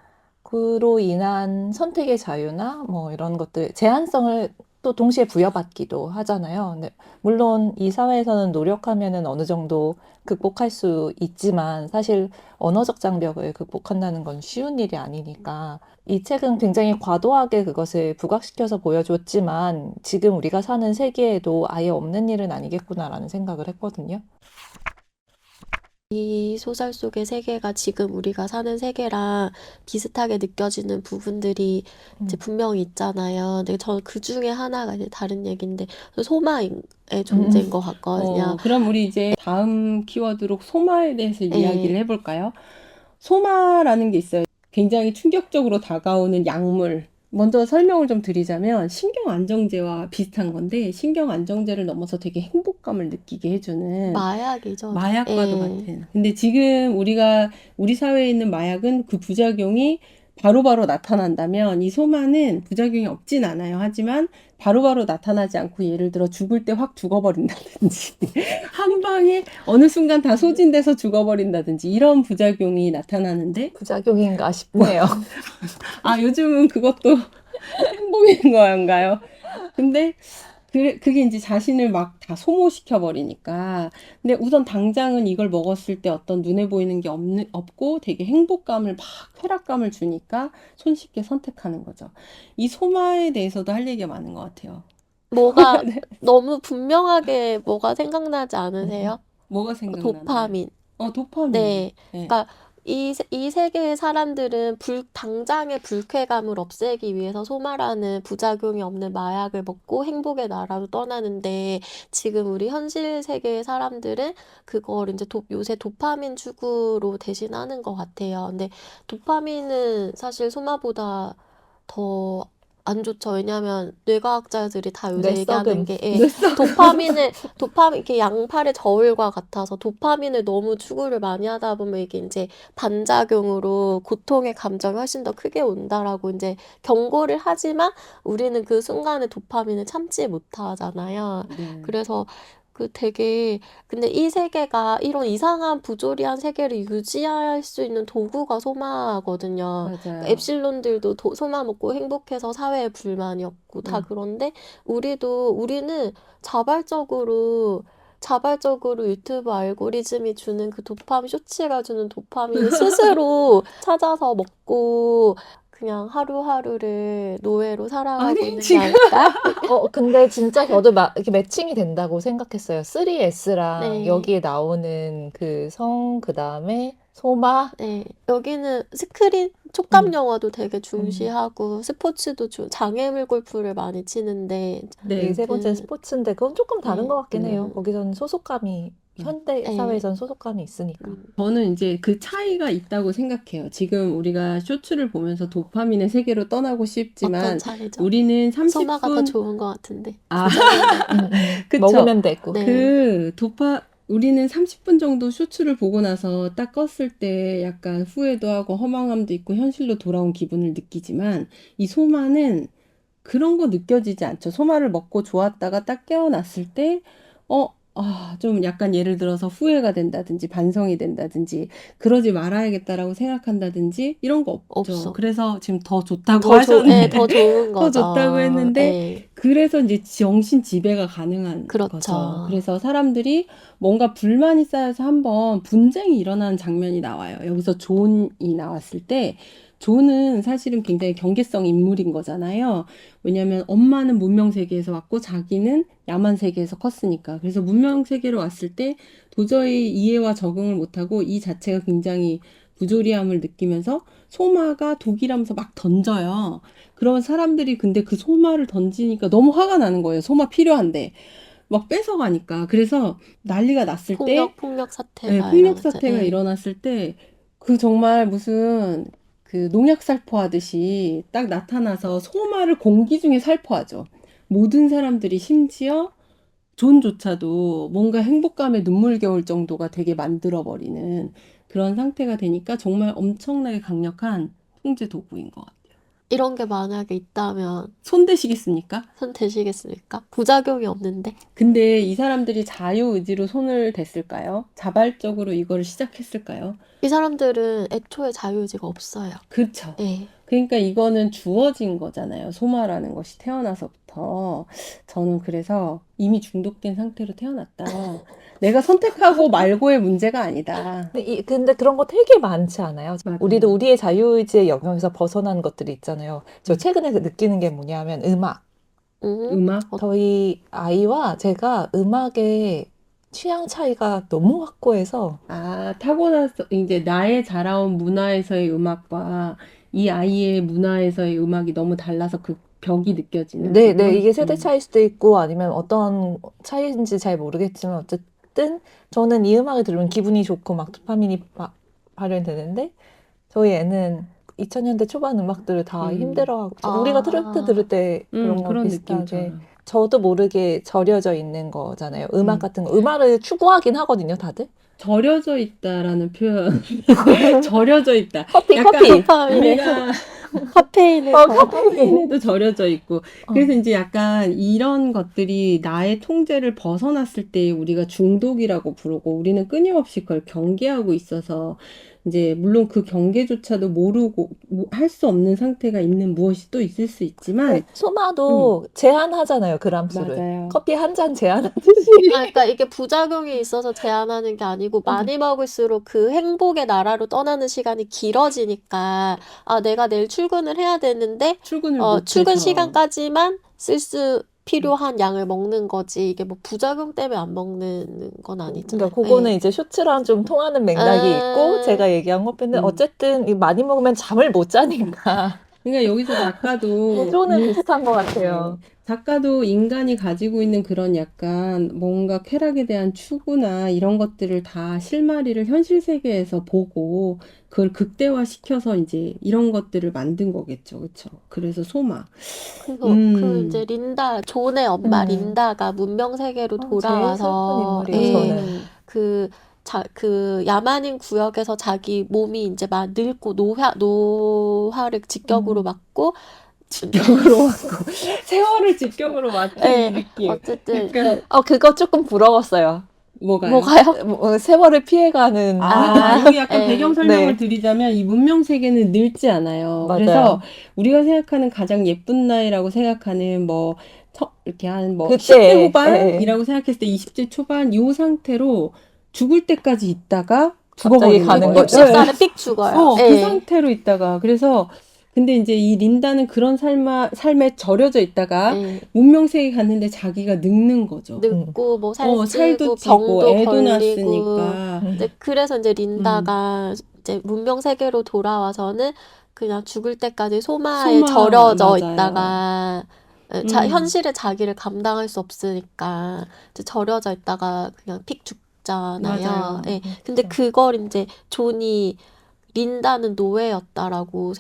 그로 인한 선택의 자유나 뭐 이런 것들 제한성을 또 동시에 부여받기도 하잖아요. 근데 물론 이 사회에서는 노력하면은 어느 정도 극복할 수 있지만 사실 언어적 장벽을 극복한다는 건 쉬운 일이 아니니까 이 책은 굉장히 과도하게 그것을 부각시켜서 보여줬지만 지금 우리가 사는 세계에도 아예 없는 일은 아니겠구나라는 생각을 했거든요. 이 소설 속의 세계가 지금 우리가 사는 세계랑 비슷하게 느껴지는 부분들이 이제 분명히 있잖아요. 근데 저는 그 중에 하나가 이제 다른 얘기인데 소마의 존재인 것 같거든요. 그럼 우리 이제 다음 키워드로 소마에 대해서 네. 이야기를 해볼까요? 소마라는 게 있어요. 굉장히 충격적으로 다가오는 약물. 먼저 설명을 좀 드리자면 신경안정제와 비슷한 건데 신경안정제를 넘어서 되게 행복감을 느끼게 해주는 마약이죠. 마약과도 예. 같은. 근데 지금 우리 사회에 있는 마약은 그 부작용이 바로바로 나타난다면 이 소마는 부작용이 없진 않아요. 하지만 바로바로 나타나지 않고 예를 들어 죽을 때 확 죽어버린다든지 한 방에 어느 순간 다 소진돼서 죽어버린다든지 이런 부작용이 나타나는데 부작용인가 싶네요. 요즘은 그것도 행복인 건가요? 근데 그게 이제 자신을 막 다 소모시켜 버리니까. 근데 우선 당장은 이걸 먹었을 때 어떤 눈에 보이는 게 없고 되게 행복감을 막 쾌락감을 주니까 손쉽게 선택하는 거죠. 이 소마에 대해서도 할 얘기가 많은 것 같아요. 뭐가 네. 너무 분명하게 뭐가 생각나지 않으세요? 뭐가 생각나나요? 도파민. 도파민. 네. 그러니까 이 세계의 사람들은 당장의 불쾌감을 없애기 위해서 소마라는 부작용이 없는 마약을 먹고 행복의 나라로 떠나는데 지금 우리 현실 세계의 사람들은 그걸 이제 요새 도파민 추구로 대신하는 것 같아요. 근데 도파민은 사실 소마보다 더 안 좋죠. 왜냐하면 뇌과학자들이 다 요새 얘기하는 게 도파민 이렇게 양팔의 저울과 같아서 도파민을 너무 추구를 많이 하다 보면 이게 이제 반작용으로 고통의 감정이 훨씬 더 크게 온다라고 이제 경고를 하지만 우리는 그 순간에 도파민을 참지 못하잖아요. 그래서 근데 이 세계가 이런 이상한 부조리한 세계를 유지할 수 있는 도구가 소마거든요. 맞아요. 엡실론들도 소마 먹고 행복해서 사회에 불만이 없고 다 그런데 우리는 자발적으로 유튜브 알고리즘이 주는 그 쇼츠가 주는 도파민을 스스로 찾아서 먹고 그냥 하루하루를 노예로 살아가고 있는 게 아닐까? 근데 진짜 저도 이렇게 매칭이 된다고 생각했어요. 3S랑 네. 여기에 나오는 그 그다음에 소마. 네, 여기는 스크린 촉감 음. 영화도 되게 중시하고 스포츠도 장애물 골프를 많이 치는데 네. 이 세 번째는 그- 스포츠인데 그건 조금 다른 네. 것 같긴 해요. 음. 거기서는 소속감이 현대 네. 사회에선 소속감이 있으니까. 저는 이제 그 차이가 있다고 생각해요. 지금 우리가 쇼츠를 보면서 도파민의 세계로 떠나고 어떤 싶지만 차이죠? 우리는 소마가 더 30분 좋은 것 같은데. 아, 그쵸. 먹으면 되고. 네. 우리는 30분 정도 쇼츠를 보고 나서 딱 껐을 때 약간 후회도 하고 허망함도 있고 현실로 돌아온 기분을 느끼지만 이 소마는 그런 거 느껴지지 않죠. 소마를 먹고 좋았다가 딱 깨어났을 때, 좀 약간 예를 들어서 후회가 된다든지 반성이 된다든지 그러지 말아야겠다라고 생각한다든지 이런 거 없죠. 없어. 그래서 지금 더 좋다고 더 하셨는데 더 좋은 더 거죠. 좋다고 했는데 네. 그래서 이제 정신 지배가 가능한 그렇죠. 거죠. 그래서 사람들이 뭔가 불만이 쌓여서 한번 분쟁이 일어나는 장면이 나와요. 여기서 존이 나왔을 때 존은 사실은 굉장히 경계성 인물인 거잖아요. 왜냐하면 엄마는 문명 세계에서 왔고 자기는 야만 세계에서 컸으니까. 그래서 문명 세계로 왔을 때 도저히 이해와 적응을 못하고 이 자체가 굉장히 부조리함을 느끼면서 소마가 독이라면서 막 던져요. 그런 사람들이 근데 그 소마를 던지니까 너무 화가 나는 거예요. 소마 필요한데. 막 뺏어가니까. 그래서 난리가 났을 때, 폭력 사태가 네, 폭력 일어났죠. 사태가 네. 일어났을 때, 그 정말 무슨 그 농약 살포하듯이 딱 나타나서 소마를 공기 중에 살포하죠. 모든 사람들이 심지어 존조차도 뭔가 행복감에 눈물 겨울 정도가 되게 만들어버리는 그런 상태가 되니까 정말 엄청나게 강력한 통제 도구인 것 같아요. 이런 게 만약에 있다면 손 대시겠습니까? 손 대시겠습니까? 부작용이 없는데. 근데 이 사람들이 자유의지로 손을 댔을까요? 자발적으로 이거를 시작했을까요? 이 사람들은 애초에 자유의지가 없어요. 그렇죠. 네. 그러니까 이거는 주어진 거잖아요. 소마라는 것이 태어나서부터. 저는 그래서 이미 중독된 상태로 태어났다. 내가 선택하고 말고의 문제가 아니다. 근데 그런 거 되게 많지 않아요? 맞아요. 우리도 우리의 자유의지의 영역에서 벗어난 것들이 있잖아요. 저 최근에 느끼는 게 뭐냐면 음악. 음악? 저희 아이와 제가 음악의 취향 차이가 너무 확고해서 타고나서 이제 나의 자라온 문화에서의 음악과 이 아이의 문화에서의 음악이 너무 달라서 그 벽이 느껴지는 네, 부분? 이게 세대 차이일 수도 있고 아니면 어떤 차이인지 잘 모르겠지만 어쨌든 저는 이 음악을 들으면 기분이 좋고 막 도파민이 발현되는데 저희 애는 2000년대 초반 음악들을 다 힘들어하고 우리가 트로트 들을 때 그런 거 그런 비슷하게 느낌이잖아. 저도 모르게 절여져 있는 거잖아요. 음악 같은 거. 음악을 추구하긴 하거든요, 다들. 절여져 있다라는 표현. 절여져 있다. 커피. 우리가 카페인을 카페인에도 절여져 있고. 어. 그래서 이제 약간 이런 것들이 나의 통제를 벗어났을 때 우리가 중독이라고 부르고 우리는 끊임없이 그걸 경계하고 있어서 이제 물론 그 경계조차도 모르고 할 수 없는 상태가 있는 무엇이 또 있을 수 있지만 소마도 제한하잖아요, 그람수를. 맞아요. 커피 한 잔 제한하듯이. 그러니까 이게 부작용이 있어서 제한하는 게 아니고 많이 먹을수록 그 행복의 나라로 떠나는 시간이 길어지니까 내가 내일 출근을 해야 되는데 출근 출근 시간까지만 쓸 필요한 양을 먹는 거지 이게 뭐 부작용 때문에 안 먹는 건 아니잖아요. 그러니까 그거는 이제 쇼츠랑 좀 통하는 맥락이 있고 제가 얘기한 커피인데 어쨌든 이 많이 먹으면 잠을 못 자니까 그러니까 여기서 작가도 구조는 비슷한 것 같아요. 작가도 인간이 가지고 있는 그런 약간 뭔가 쾌락에 대한 추구나 이런 것들을 다 실마리를 현실 세계에서 보고 그걸 극대화시켜서 이제 이런 것들을 만든 거겠죠. 그렇죠? 그래서 소마. 그래서 그 이제 존의 엄마 린다가 문명 세계로 돌아와서 제일 슬픈 인물이에요, 저는. 그 야만인 구역에서 자기 몸이 이제 막 늙고 노화를 직격으로 맞고 세월을 직격으로 맞는 느낌. 어쨌든 그거 조금 부러웠어요. 뭐가요? 세월을 피해가는. 여기 약간 배경 설명을 네. 드리자면 이 문명 세계는 늙지 않아요. 맞아요. 그래서 우리가 생각하는 가장 예쁜 나이라고 생각하는 이렇게 한 그때, 10대 후반이라고 생각했을 때 20대 초반 요 상태로 죽을 때까지 있다가 갑자기 죽어버리는 가는 거예요. 거죠. 60살에 삑 죽어요. 그 상태로 있다가 그래서 근데 이제 이 린다는 그런 삶에 절여져 있다가 예. 문명세계에 갔는데 자기가 늙는 거죠. 늙고 뭐 살도 살찌고 찌고 병도 애도 걸리고 낳았으니까. 근데 그래서 이제 린다가 이제 문명 세계로 돌아와서는 그냥 죽을 때까지 소마에 절여져 맞아요. 있다가 현실의 자기를 감당할 수 없으니까 이제 절여져 있다가 그냥 픽 죽잖아요. 맞아요. 예. 근데 그걸 이제 존이 린다는 노예였다라고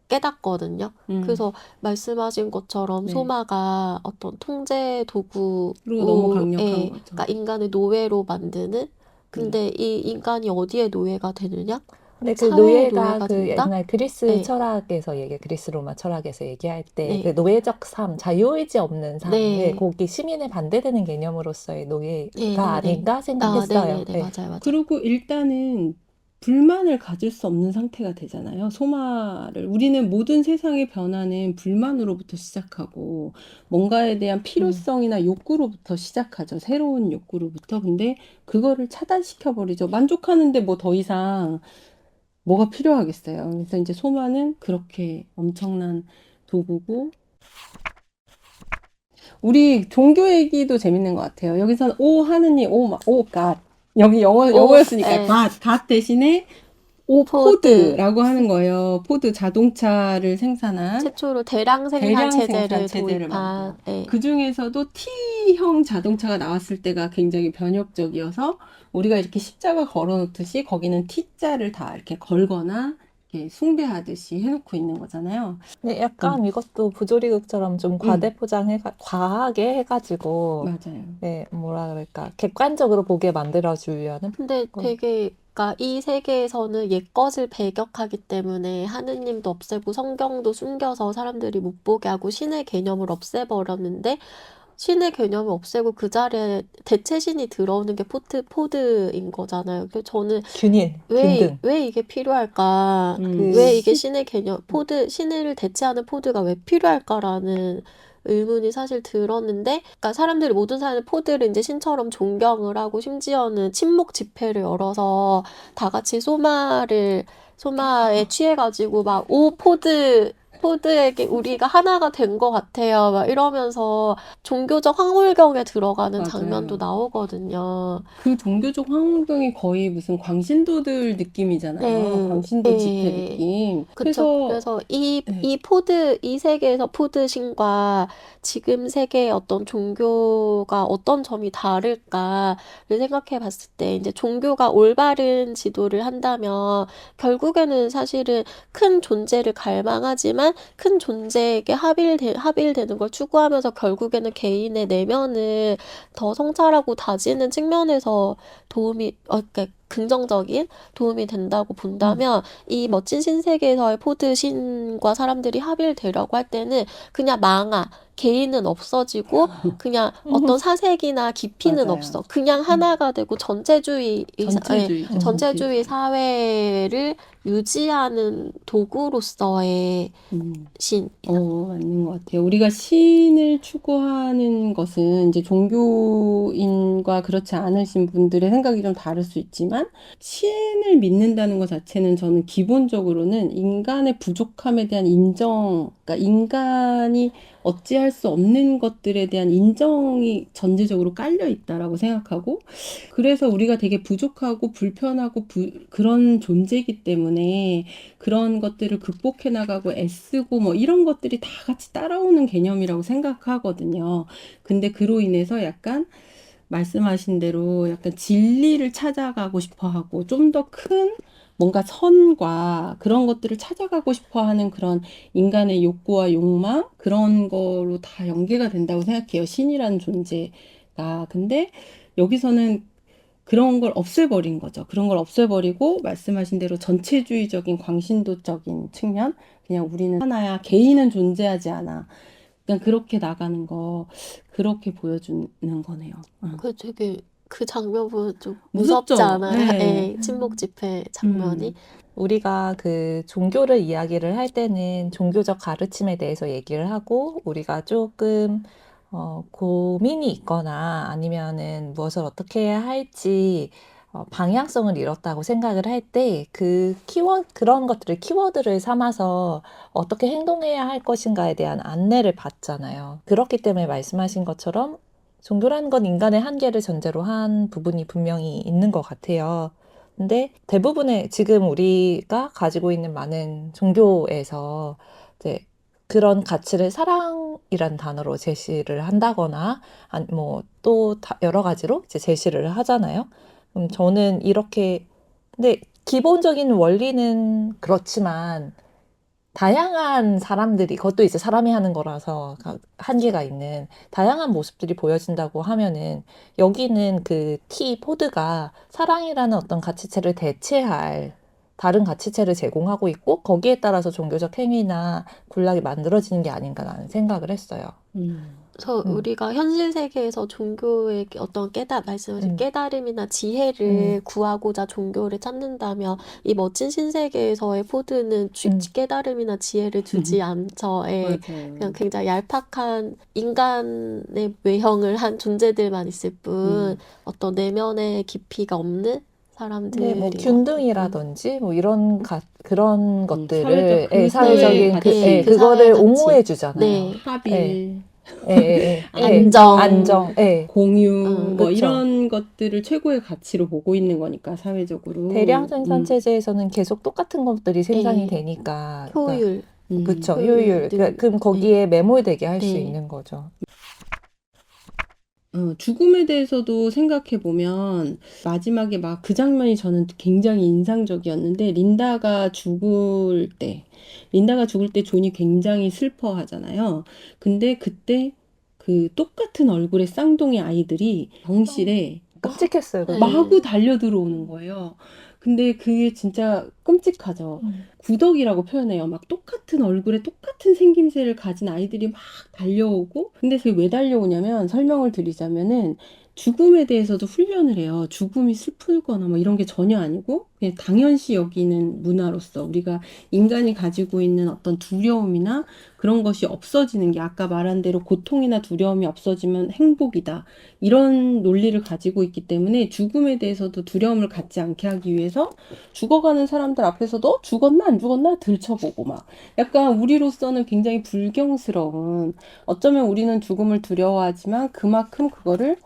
깨닫거든요. 그래서 말씀하신 것처럼 네. 소마가 어떤 통제 도구로 그리고 너무 강력한 거죠. 그러니까 인간을 노예로 만드는. 근데 이 인간이 어디에 노예가 되느냐? 근데 그 사회의 노예가 노예가 그 된다? 옛날 그리스 네. 철학에서 그리스 로마 철학에서 얘기할 때 네. 그 노예적 삶, 자유의지 없는 삶, 네. 거기 시민에 반대되는 개념으로서의 노예가 네, 아닌가 아, 생각했어요. 네네네, 맞아요, 맞아요. 그리고 일단은 불만을 가질 수 없는 상태가 되잖아요. 우리는 모든 세상의 변화는 불만으로부터 시작하고 뭔가에 대한 필요성이나 욕구로부터 시작하죠. 새로운 욕구로부터. 근데 그거를 차단시켜버리죠. 만족하는데 뭐 더 이상 뭐가 필요하겠어요. 그래서 이제 소마는 그렇게 엄청난 도구고, 우리 종교 얘기도 재밌는 것 같아요. 여기서는 오 하느님, 오 갓. 여기 영어였으니까 네. 갓 대신에 오 포드. 포드라고 하는 거예요. 포드 자동차를 생산한 최초로 대량 생산 대량 체제를 생산 체제를 도입한. 만들어. 예. 그 중에서도 T형 자동차가 나왔을 때가 굉장히 변혁적이어서 우리가 이렇게 십자가 걸어놓듯이 거기는 T자를 다 이렇게 걸거나 이렇게 숭배하듯이 해놓고 있는 거잖아요. 근데 약간 이것도 부조리극처럼 좀 과하게 해가지고 맞아요. 뭐라 그럴까 객관적으로 보게 만들어주려는. 근데 되게, 그러니까 이 세계에서는 옛것을 배격하기 때문에 하느님도 없애고 성경도 숨겨서 사람들이 못 보게 하고 신의 개념을 없애버렸는데, 신의 개념을 없애고 그 자리에 대체 신이 들어오는 게 포드인 거잖아요. 그래서 저는 균일, 균등. 왜 이게 필요할까? 음. 왜 이게 신의 개념, 신을 대체하는 포드가 왜 필요할까라는 의문이 사실 들었는데, 그러니까 모든 사람들 포드를 이제 신처럼 존경을 하고, 심지어는 침묵 집회를 열어서 다 같이 소마에 취해가지고 막, 포드에게 우리가 하나가 된 것 같아요. 막 이러면서 종교적 황홀경에 들어가는 맞아요. 장면도 나오거든요. 그 종교적 황홀경이 거의 무슨 광신도들 느낌이잖아요. 네, 광신도 네. 집회 느낌. 그쵸. 그래서 이 세계에서 포드 신과 지금 세계의 어떤 종교가 어떤 점이 다를까를 생각해 봤을 때, 이제 종교가 올바른 지도를 한다면, 결국에는 사실은 큰 존재를 갈망하지만, 큰 존재에게 합일되는 걸 추구하면서 결국에는 개인의 내면을 더 성찰하고 다지는 측면에서 그러니까 긍정적인 도움이 된다고 본다면, 이 멋진 신세계에서의 포드 신과 사람들이 합일되려고 할 때는 그냥 개인은 없어지고 그냥 어떤 사색이나 깊이는 맞아요. 없어. 그냥 하나가 되고 전체주의죠. 전체주의 사회를 유지하는 도구로서의 신. 맞는 것 같아요. 우리가 신을 추구하는 것은 이제 종교인과 그렇지 않으신 분들의 생각이 좀 다를 수 있지만, 신을 믿는다는 것 자체는 저는 기본적으로는 인간의 부족함에 대한 인정, 그러니까 인간이 어찌할 수 없는 것들에 대한 인정이 전제적으로 깔려 있다라고 생각하고, 그래서 우리가 되게 부족하고 불편하고 그런 존재이기 때문에 그런 것들을 극복해 나가고 애쓰고 뭐 이런 것들이 다 같이 따라오는 개념이라고 생각하거든요. 근데 그로 인해서 약간 말씀하신 대로 약간 진리를 찾아가고 싶어 하고 좀 더 큰 뭔가 선과 그런 것들을 찾아가고 싶어 하는 그런 인간의 욕구와 욕망, 그런 거로 다 연계가 된다고 생각해요. 신이라는 존재가. 근데 여기서는 그런 걸 없애버린 거죠. 그런 걸 없애버리고 말씀하신 대로 전체주의적인 광신도적인 측면, 그냥 우리는 하나야, 개인은 존재하지 않아. 그냥 그렇게 나가는 거, 그렇게 보여주는 거네요. 그 장면 보면 좀 무섭죠? 무섭지 않아요? 네. 예, 침묵 집회 장면이. 우리가 그 종교를 이야기를 할 때는 종교적 가르침에 대해서 얘기를 하고, 우리가 조금 고민이 있거나 아니면은 무엇을 어떻게 해야 할지 방향성을 잃었다고 생각을 할 때 그런 것들을 키워드를 삼아서 어떻게 행동해야 할 것인가에 대한 안내를 받잖아요. 그렇기 때문에 말씀하신 것처럼 종교라는 건 인간의 한계를 전제로 한 부분이 분명히 있는 것 같아요. 근데 대부분의 지금 우리가 가지고 있는 많은 종교에서 이제 그런 가치를 사랑이란 단어로 제시를 한다거나, 뭐, 또 여러 가지로 이제 제시를 하잖아요. 저는 이렇게, 근데 기본적인 원리는 그렇지만, 다양한 사람들이, 그것도 이제 사람이 하는 거라서 한계가 있는 다양한 모습들이 보여진다고 하면은, 여기는 그 포드가 사랑이라는 어떤 가치체를 대체할 다른 가치체를 제공하고 있고, 거기에 따라서 종교적 행위나 군락이 만들어지는 게 아닌가라는 생각을 했어요. 그래서 음. 우리가 현실 세계에서 종교의 어떤 말씀하신 깨달음이나 지혜를 구하고자 종교를 찾는다면 이 멋진 신세계에서의 포드는 깨달음이나 지혜를 주지 않죠. 예. 맞아요. 그냥 굉장히 얄팍한 인간의 외형을 한 존재들만 있을 뿐 어떤 내면의 깊이가 없는 근데 뭐 사람들인 것 균등이라든지 뭐 이런 그런 것들을 사회적 사회적인 가치. 그 그거를 사회 가치. 옹호해 주잖아요. 네. 합일, 안정. 안정. 공유, 뭐 그쵸. 이런 것들을 최고의 가치로 보고 있는 거니까 사회적으로. 대량 생산 체제에서는 계속 똑같은 것들이 생산이 예. 되니까. 효율. 그쵸. 효율. 효율. 그럼 거기에 매몰되게 할 수 네. 있는 거죠. 죽음에 대해서도 생각해 보면 마지막에 막 그 장면이 저는 굉장히 인상적이었는데 린다가 죽을 때 존이 굉장히 슬퍼하잖아요. 근데 그때 그 똑같은 얼굴의 쌍둥이 아이들이 병실에 끔찍했어요. 그거. 마구 달려 들어오는 거예요. 근데 그게 진짜 끔찍하죠. 구덕이라고 표현해요. 막 똑같은 얼굴에 똑같은 생김새를 가진 아이들이 막 달려오고, 근데 그게 왜 달려오냐면, 설명을 드리자면은 죽음에 대해서도 훈련을 해요. 죽음이 슬프거나 뭐 이런 게 전혀 아니고 그냥 당연시 여기는 문화로서 우리가 인간이 가지고 있는 어떤 두려움이나 그런 것이 없어지는 게, 아까 말한 대로 고통이나 두려움이 없어지면 행복이다, 이런 논리를 가지고 있기 때문에 죽음에 대해서도 두려움을 갖지 않게 하기 위해서 죽어가는 사람들 앞에서도 죽었나 안 죽었나 들춰보고, 막 약간 우리로서는 굉장히 불경스러운, 어쩌면 우리는 죽음을 두려워하지만 그만큼 그거를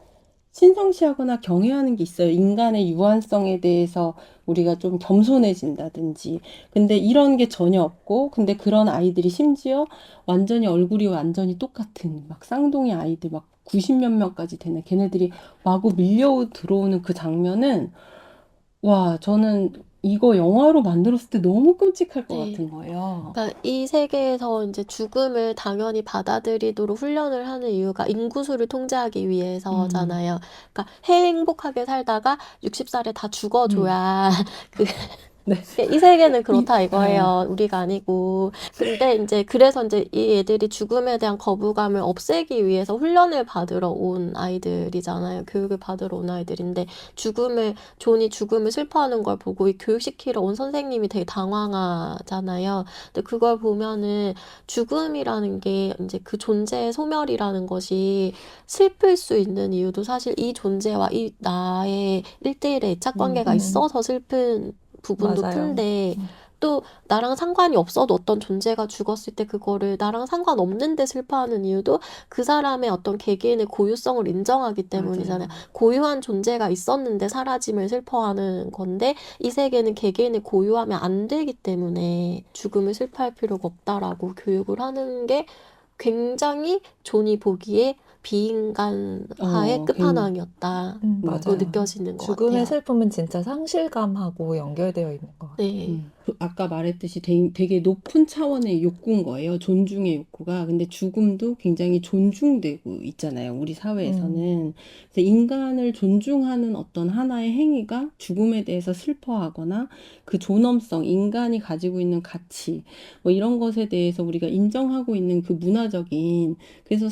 신성시하거나 경외하는 게 있어요. 인간의 유한성에 대해서 우리가 좀 겸손해진다든지. 근데 이런 게 전혀 없고, 근데 그런 아이들이 심지어 완전히 얼굴이 완전히 똑같은 막 쌍둥이 아이들 막 90몇 명까지 되는 걔네들이 마구 밀려 들어오는 그 장면은, 와, 저는 이거 영화로 만들었을 때 너무 끔찍할 것 네. 같은 거예요. 그러니까 이 세계에서 이제 죽음을 당연히 받아들이도록 훈련을 하는 이유가 인구수를 통제하기 위해서잖아요. 그러니까 행복하게 살다가 60살에 다 죽어줘야 네. 이 세계는 그렇다 이거예요. 우리가 아니고. 근데 이제 그래서 이제 이 애들이 죽음에 대한 거부감을 없애기 위해서 훈련을 받으러 온 아이들이잖아요. 교육을 받으러 온 아이들인데 존이 죽음을 슬퍼하는 걸 보고 이 교육시키러 온 선생님이 되게 당황하잖아요. 근데 그걸 보면은 죽음이라는 게 이제 그 존재의 소멸이라는 것이 슬플 수 있는 이유도 사실 이 존재와 이 나의 1대1의 애착 관계가 있어서 슬픈 부분도 맞아요. 큰데, 또 나랑 상관이 없어도 어떤 존재가 죽었을 때 그거를 나랑 상관없는데 슬퍼하는 이유도 그 사람의 어떤 개개인의 고유성을 인정하기 때문이잖아요. 고유한 존재가 있었는데 사라짐을 슬퍼하는 건데, 이 세계는 개개인의 고유하면 안 되기 때문에 죽음을 슬퍼할 필요가 없다라고 교육을 하는 게 굉장히 존이 보기에 비인간화의 끝판왕이었다. 맞아요. 고 느껴지는 것 죽음의 같아요. 슬픔은 진짜 상실감하고 연결되어 있는 것 같아요. 네. 아까 말했듯이 되게 높은 차원의 욕구인 거예요. 존중의 욕구가. 근데 죽음도 굉장히 존중되고 있잖아요. 우리 사회에서는. 그래서 인간을 존중하는 어떤 하나의 행위가 죽음에 대해서 슬퍼하거나 그 존엄성, 인간이 가지고 있는 가치, 뭐 이런 것에 대해서 우리가 인정하고 있는 그 문화적인, 그래서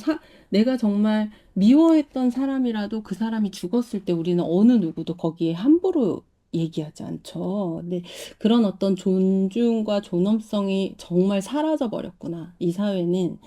내가 정말 미워했던 사람이라도 그 사람이 죽었을 때 우리는 어느 누구도 거기에 함부로 얘기하지 않죠. 근데 그런 어떤 존중과 존엄성이 정말 사라져 버렸구나, 이 사회는.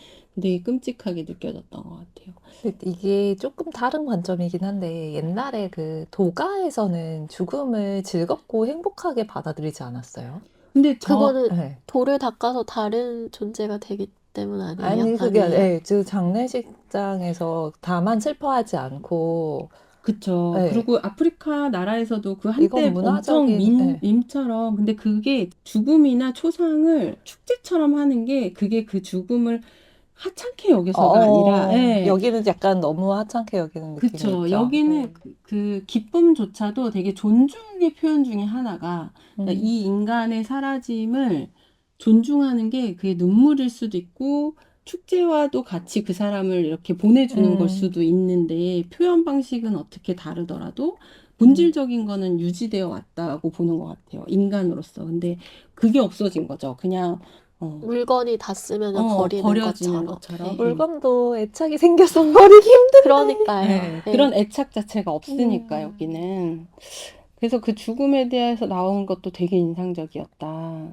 되게 끔찍하게 느껴졌던 것 같아요. 근데 이게 조금 다른 관점이긴 한데 옛날에 그 도가에서는 죽음을 즐겁고 행복하게 받아들이지 않았어요? 근데 그거는 네. 돌을 닦아서 다른 존재가 되기 때문 아니에요? 아니 그게 아니에요? 네, 그 장례식장에서 다만 슬퍼하지 않고 그쵸. 네, 그리고 아프리카 나라에서도 그 이건 한때 엄청 문화적인 네. 밈처럼, 근데 그게 죽음이나 초상을 축제처럼 하는 게 그게 그 죽음을 하찮게 여겨서가 아니라, 예. 여기는 약간 너무 하찮게 여기는 느낌이 그쵸. 있죠. 여기는 그 기쁨조차도 되게 존중의 표현 중에 하나가, 그러니까 음. 이 인간의 사라짐을 존중하는 게 그게 눈물일 수도 있고, 축제와도 같이 그 사람을 이렇게 보내주는 걸 음. 수도 있는데, 표현 방식은 어떻게 다르더라도 음. 본질적인 거는 유지되어 왔다고 보는 것 같아요. 인간으로서. 근데 그게 없어진 거죠. 그냥, 물건이 다 쓰면 버리는 버려지는 것처럼. 것처럼. 물건도 애착이 생겨서 버리기 그러니까요. 네, 네. 그런 애착 자체가 없으니까 음. 여기는. 그래서 그 죽음에 대해서 나온 것도 되게 인상적이었다.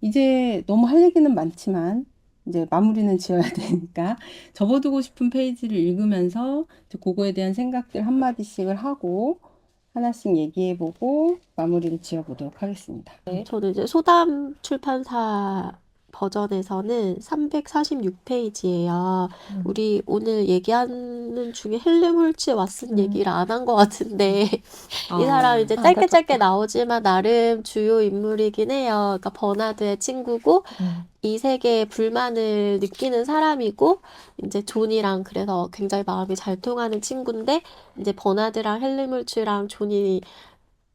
이제 너무 할 얘기는 많지만 이제 마무리는 지어야 되니까 접어두고 싶은 페이지를 읽으면서 이제 그거에 대한 생각들 한마디씩을 하고 하나씩 얘기해보고 마무리를 지어보도록 하겠습니다. 저는 이제 소담 출판사 버전에서는 346페이지예요. 우리 오늘 얘기하는 중에 헬름홀츠 왓슨 얘기를 안 한 것 같은데 이 사람 이제 짧게 짧게 나오지만 나름 주요 인물이긴 해요. 그러니까 버나드의 친구고 이 세계에 불만을 느끼는 사람이고 이제 존이랑 그래서 굉장히 마음이 잘 통하는 친구인데 이제 버나드랑 헬름홀츠랑 존이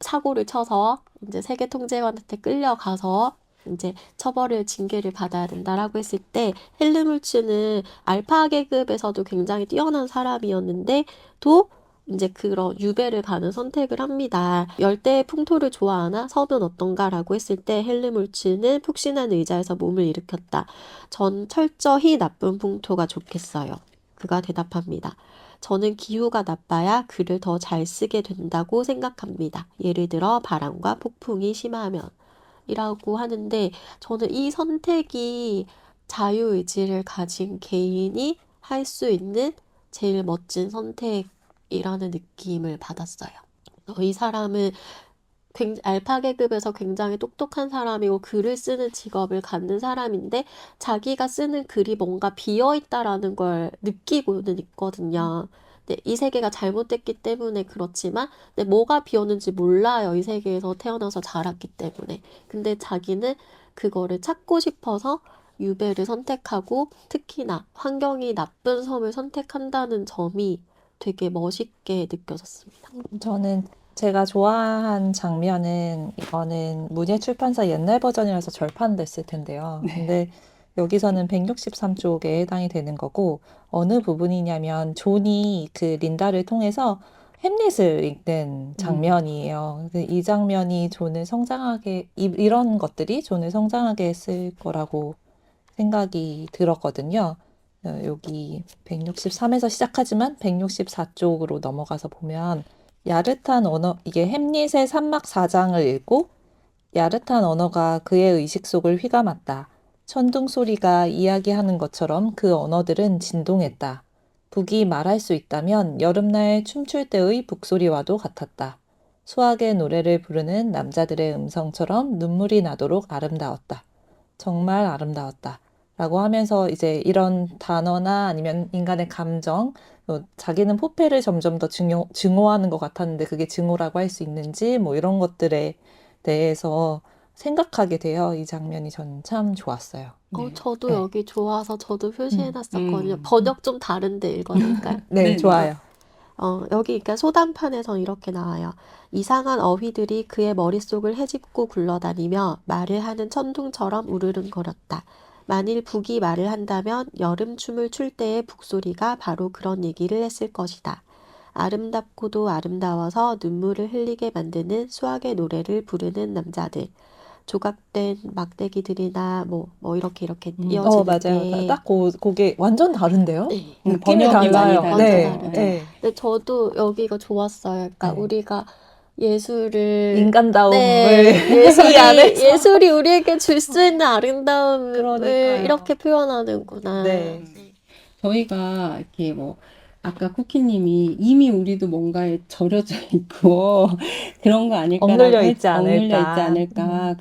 사고를 쳐서 이제 세계 통제관한테 끌려가서 이제 처벌을 징계를 받아야 된다라고 했을 때 헬름홀츠는 알파 계급에서도 굉장히 뛰어난 사람이었는데 또 이제 그런 유배를 가는 선택을 합니다. 열대의 풍토를 좋아하나 섬은 어떤가라고 했을 때 헬름홀츠는 푹신한 의자에서 몸을 일으켰다. 전 철저히 나쁜 풍토가 좋겠어요. 그가 대답합니다. 저는 기후가 나빠야 글을 더 잘 쓰게 된다고 생각합니다. 예를 들어 바람과 폭풍이 심하면 이라고 하는데 저는 이 선택이 자유의지를 가진 개인이 할 수 있는 제일 멋진 선택이라는 느낌을 받았어요. 이 사람은 알파 계급에서 굉장히 똑똑한 사람이고 글을 쓰는 직업을 갖는 사람인데 자기가 쓰는 글이 뭔가 비어있다라는 걸 느끼고는 있거든요. 근데 이 세계가 잘못됐기 때문에 그렇지만 근데 뭐가 비었는지 몰라요. 이 세계에서 태어나서 자랐기 때문에. 근데 자기는 그거를 찾고 싶어서 유배를 선택하고 특히나 환경이 나쁜 섬을 선택한다는 점이 되게 멋있게 느껴졌습니다. 저는 제가 좋아한 장면은 이거는 문예출판사 옛날 버전이라서 절판됐을 텐데요. 근데 여기서는 163쪽에 해당이 되는 거고 어느 부분이냐면 존이 그 린다를 통해서 햄릿을 읽는 장면이에요. 이 장면이 존을 성장하게 이런 것들이 존을 성장하게 했을 거라고 생각이 들었거든요. 여기 163에서 시작하지만 164쪽으로 넘어가서 보면 야릇한 언어, 이게 햄릿의 산막 4장을 읽고 야릇한 언어가 그의 의식 속을 휘감았다. 천둥 소리가 이야기하는 것처럼 그 언어들은 진동했다. 북이 말할 수 있다면 여름날 춤출 때의 북소리와도 같았다. 수학의 노래를 부르는 남자들의 음성처럼 눈물이 나도록 아름다웠다. 정말 아름다웠다. 라고 하면서 이제 이런 단어나 아니면 인간의 감정, 자기는 포패를 점점 더 증오하는 것 같았는데 그게 증오라고 할 수 있는지 뭐 이런 것들에 대해서 생각하게 돼요. 이 장면이 전 참 좋았어요. 저도 네. 여기 좋아서 저도 표시해놨었거든요. 번역 좀 다른데 읽어볼까요? 네, 좋아요. 여기 그러니까 소담판에서 이렇게 나와요. 이상한 어휘들이 그의 머릿속을 헤집고 굴러다니며 말을 하는 천둥처럼 우르릉거렸다. 만일 북이 말을 한다면 여름춤을 출 때의 북소리가 바로 그런 얘기를 했을 것이다. 아름답고도 아름다워서 눈물을 흘리게 만드는 수학의 노래를 부르는 남자들. 조각된 막대기들이나 뭐 이렇게 맞아요. 이어지는데 딱 그게 완전 다른데요? 네. 느낌이 번역이 많이 달라요. 다르죠. 네, 완전 다르죠. 네. 근데 저도 여기가 좋았어요. 그러니까 네. 우리가 예술을 인간다움을 네, 이 안에서. 예술이 우리에게 줄 수 있는 아름다움을 그러니까요. 이렇게 표현하는구나. 네. 저희가 이렇게 뭐 아까 쿠키님이 이미 우리도 뭔가에 절여져 있고 그런 거 아닐까라고 억눌려 있지 억눌려 있지 않을까. 않을까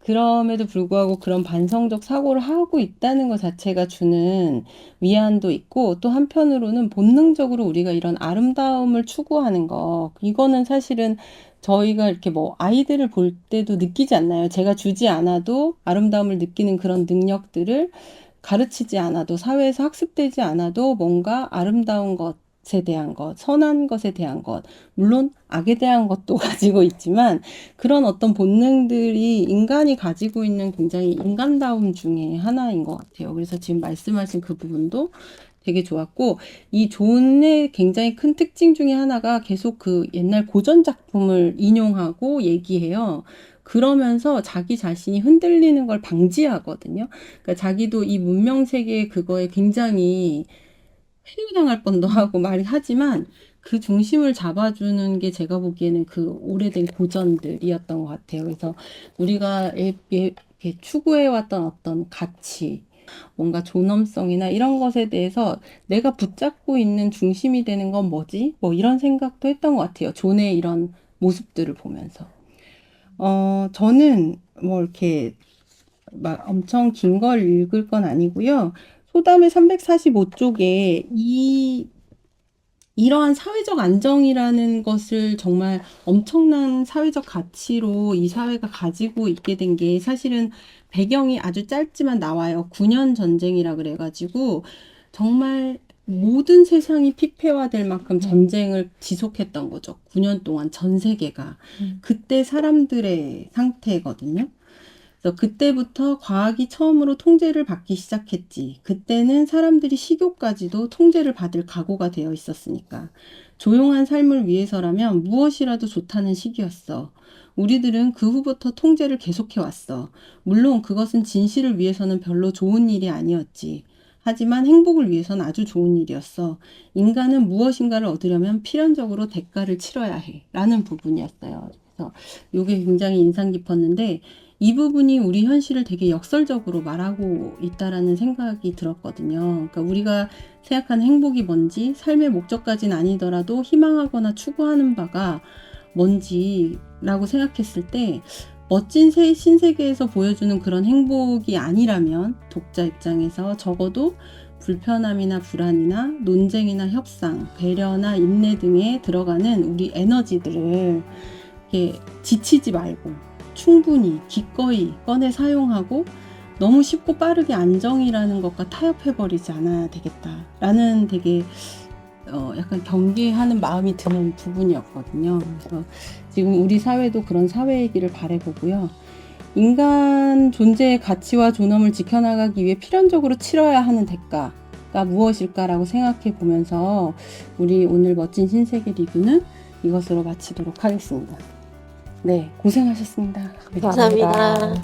그럼에도 불구하고 그런 반성적 사고를 하고 있다는 것 자체가 주는 위안도 있고 또 한편으로는 본능적으로 우리가 이런 아름다움을 추구하는 거 이거는 사실은 저희가 이렇게 뭐 아이들을 볼 때도 느끼지 않나요? 제가 주지 않아도 아름다움을 느끼는 그런 능력들을 가르치지 않아도 사회에서 학습되지 않아도 뭔가 아름다운 것에 대한 것, 선한 것에 대한 것, 물론 악에 대한 것도 가지고 있지만 그런 어떤 본능들이 인간이 가지고 있는 굉장히 인간다움 중에 하나인 것 같아요. 그래서 지금 말씀하신 그 부분도 되게 좋았고 이 존의 굉장히 큰 특징 중에 하나가 계속 그 옛날 고전 작품을 인용하고 얘기해요. 그러면서 자기 자신이 흔들리는 걸 방지하거든요. 그러니까 자기도 이 문명 세계의 그거에 굉장히 회유당할 뻔도 하고 말이 하지만 그 중심을 잡아주는 게 제가 보기에는 그 오래된 고전들이었던 것 같아요. 그래서 우리가 이렇게 추구해왔던 어떤 가치, 뭔가 존엄성이나 이런 것에 대해서 내가 붙잡고 있는 중심이 되는 건 뭐지? 뭐 이런 생각도 했던 것 같아요. 존의 이런 모습들을 보면서. 저는 뭐 이렇게 막 엄청 긴 걸 읽을 건 아니고요. 소담의 345쪽에 이러한 사회적 안정이라는 것을 정말 엄청난 사회적 가치로 이 사회가 가지고 있게 된 게 사실은 배경이 아주 짧지만 나와요. 9년 전쟁이라 그래가지고 정말 모든 세상이 피폐화될 만큼 전쟁을 지속했던 거죠. 9년 동안 전 세계가. 그때 사람들의 상태거든요. 그래서 그때부터 과학이 처음으로 통제를 받기 시작했지. 그때는 사람들이 식욕까지도 통제를 받을 각오가 되어 있었으니까. 조용한 삶을 위해서라면 무엇이라도 좋다는 시기였어. 우리들은 그 후부터 통제를 계속해왔어. 물론 그것은 진실을 위해서는 별로 좋은 일이 아니었지. 하지만 행복을 위해서는 아주 좋은 일이었어. 인간은 무엇인가를 얻으려면 필연적으로 대가를 치러야 해. 라는 부분이었어요. 그래서 이게 굉장히 인상 깊었는데 이 부분이 우리 현실을 되게 역설적으로 말하고 있다라는 생각이 들었거든요. 그러니까 우리가 생각하는 행복이 뭔지, 삶의 목적까지는 아니더라도 희망하거나 추구하는 바가 뭔지라고 생각했을 때 멋진 신세계에서 보여주는 그런 행복이 아니라면 독자 입장에서 적어도 불편함이나 불안이나 논쟁이나 협상, 배려나 인내 등에 들어가는 우리 에너지들을 이렇게 지치지 말고 충분히 기꺼이 꺼내 사용하고 너무 쉽고 빠르게 안정이라는 것과 타협해버리지 않아야 되겠다라는 되게 약간 경계하는 마음이 드는 부분이었거든요. 그래서 지금 우리 사회도 그런 사회이기를 바라보고요. 인간 존재의 가치와 존엄을 지켜나가기 위해 필연적으로 치러야 하는 대가가 무엇일까라고 생각해 보면서 우리 오늘 멋진 신세계 리뷰는 이것으로 마치도록 하겠습니다. 네, 고생하셨습니다. 감사합니다.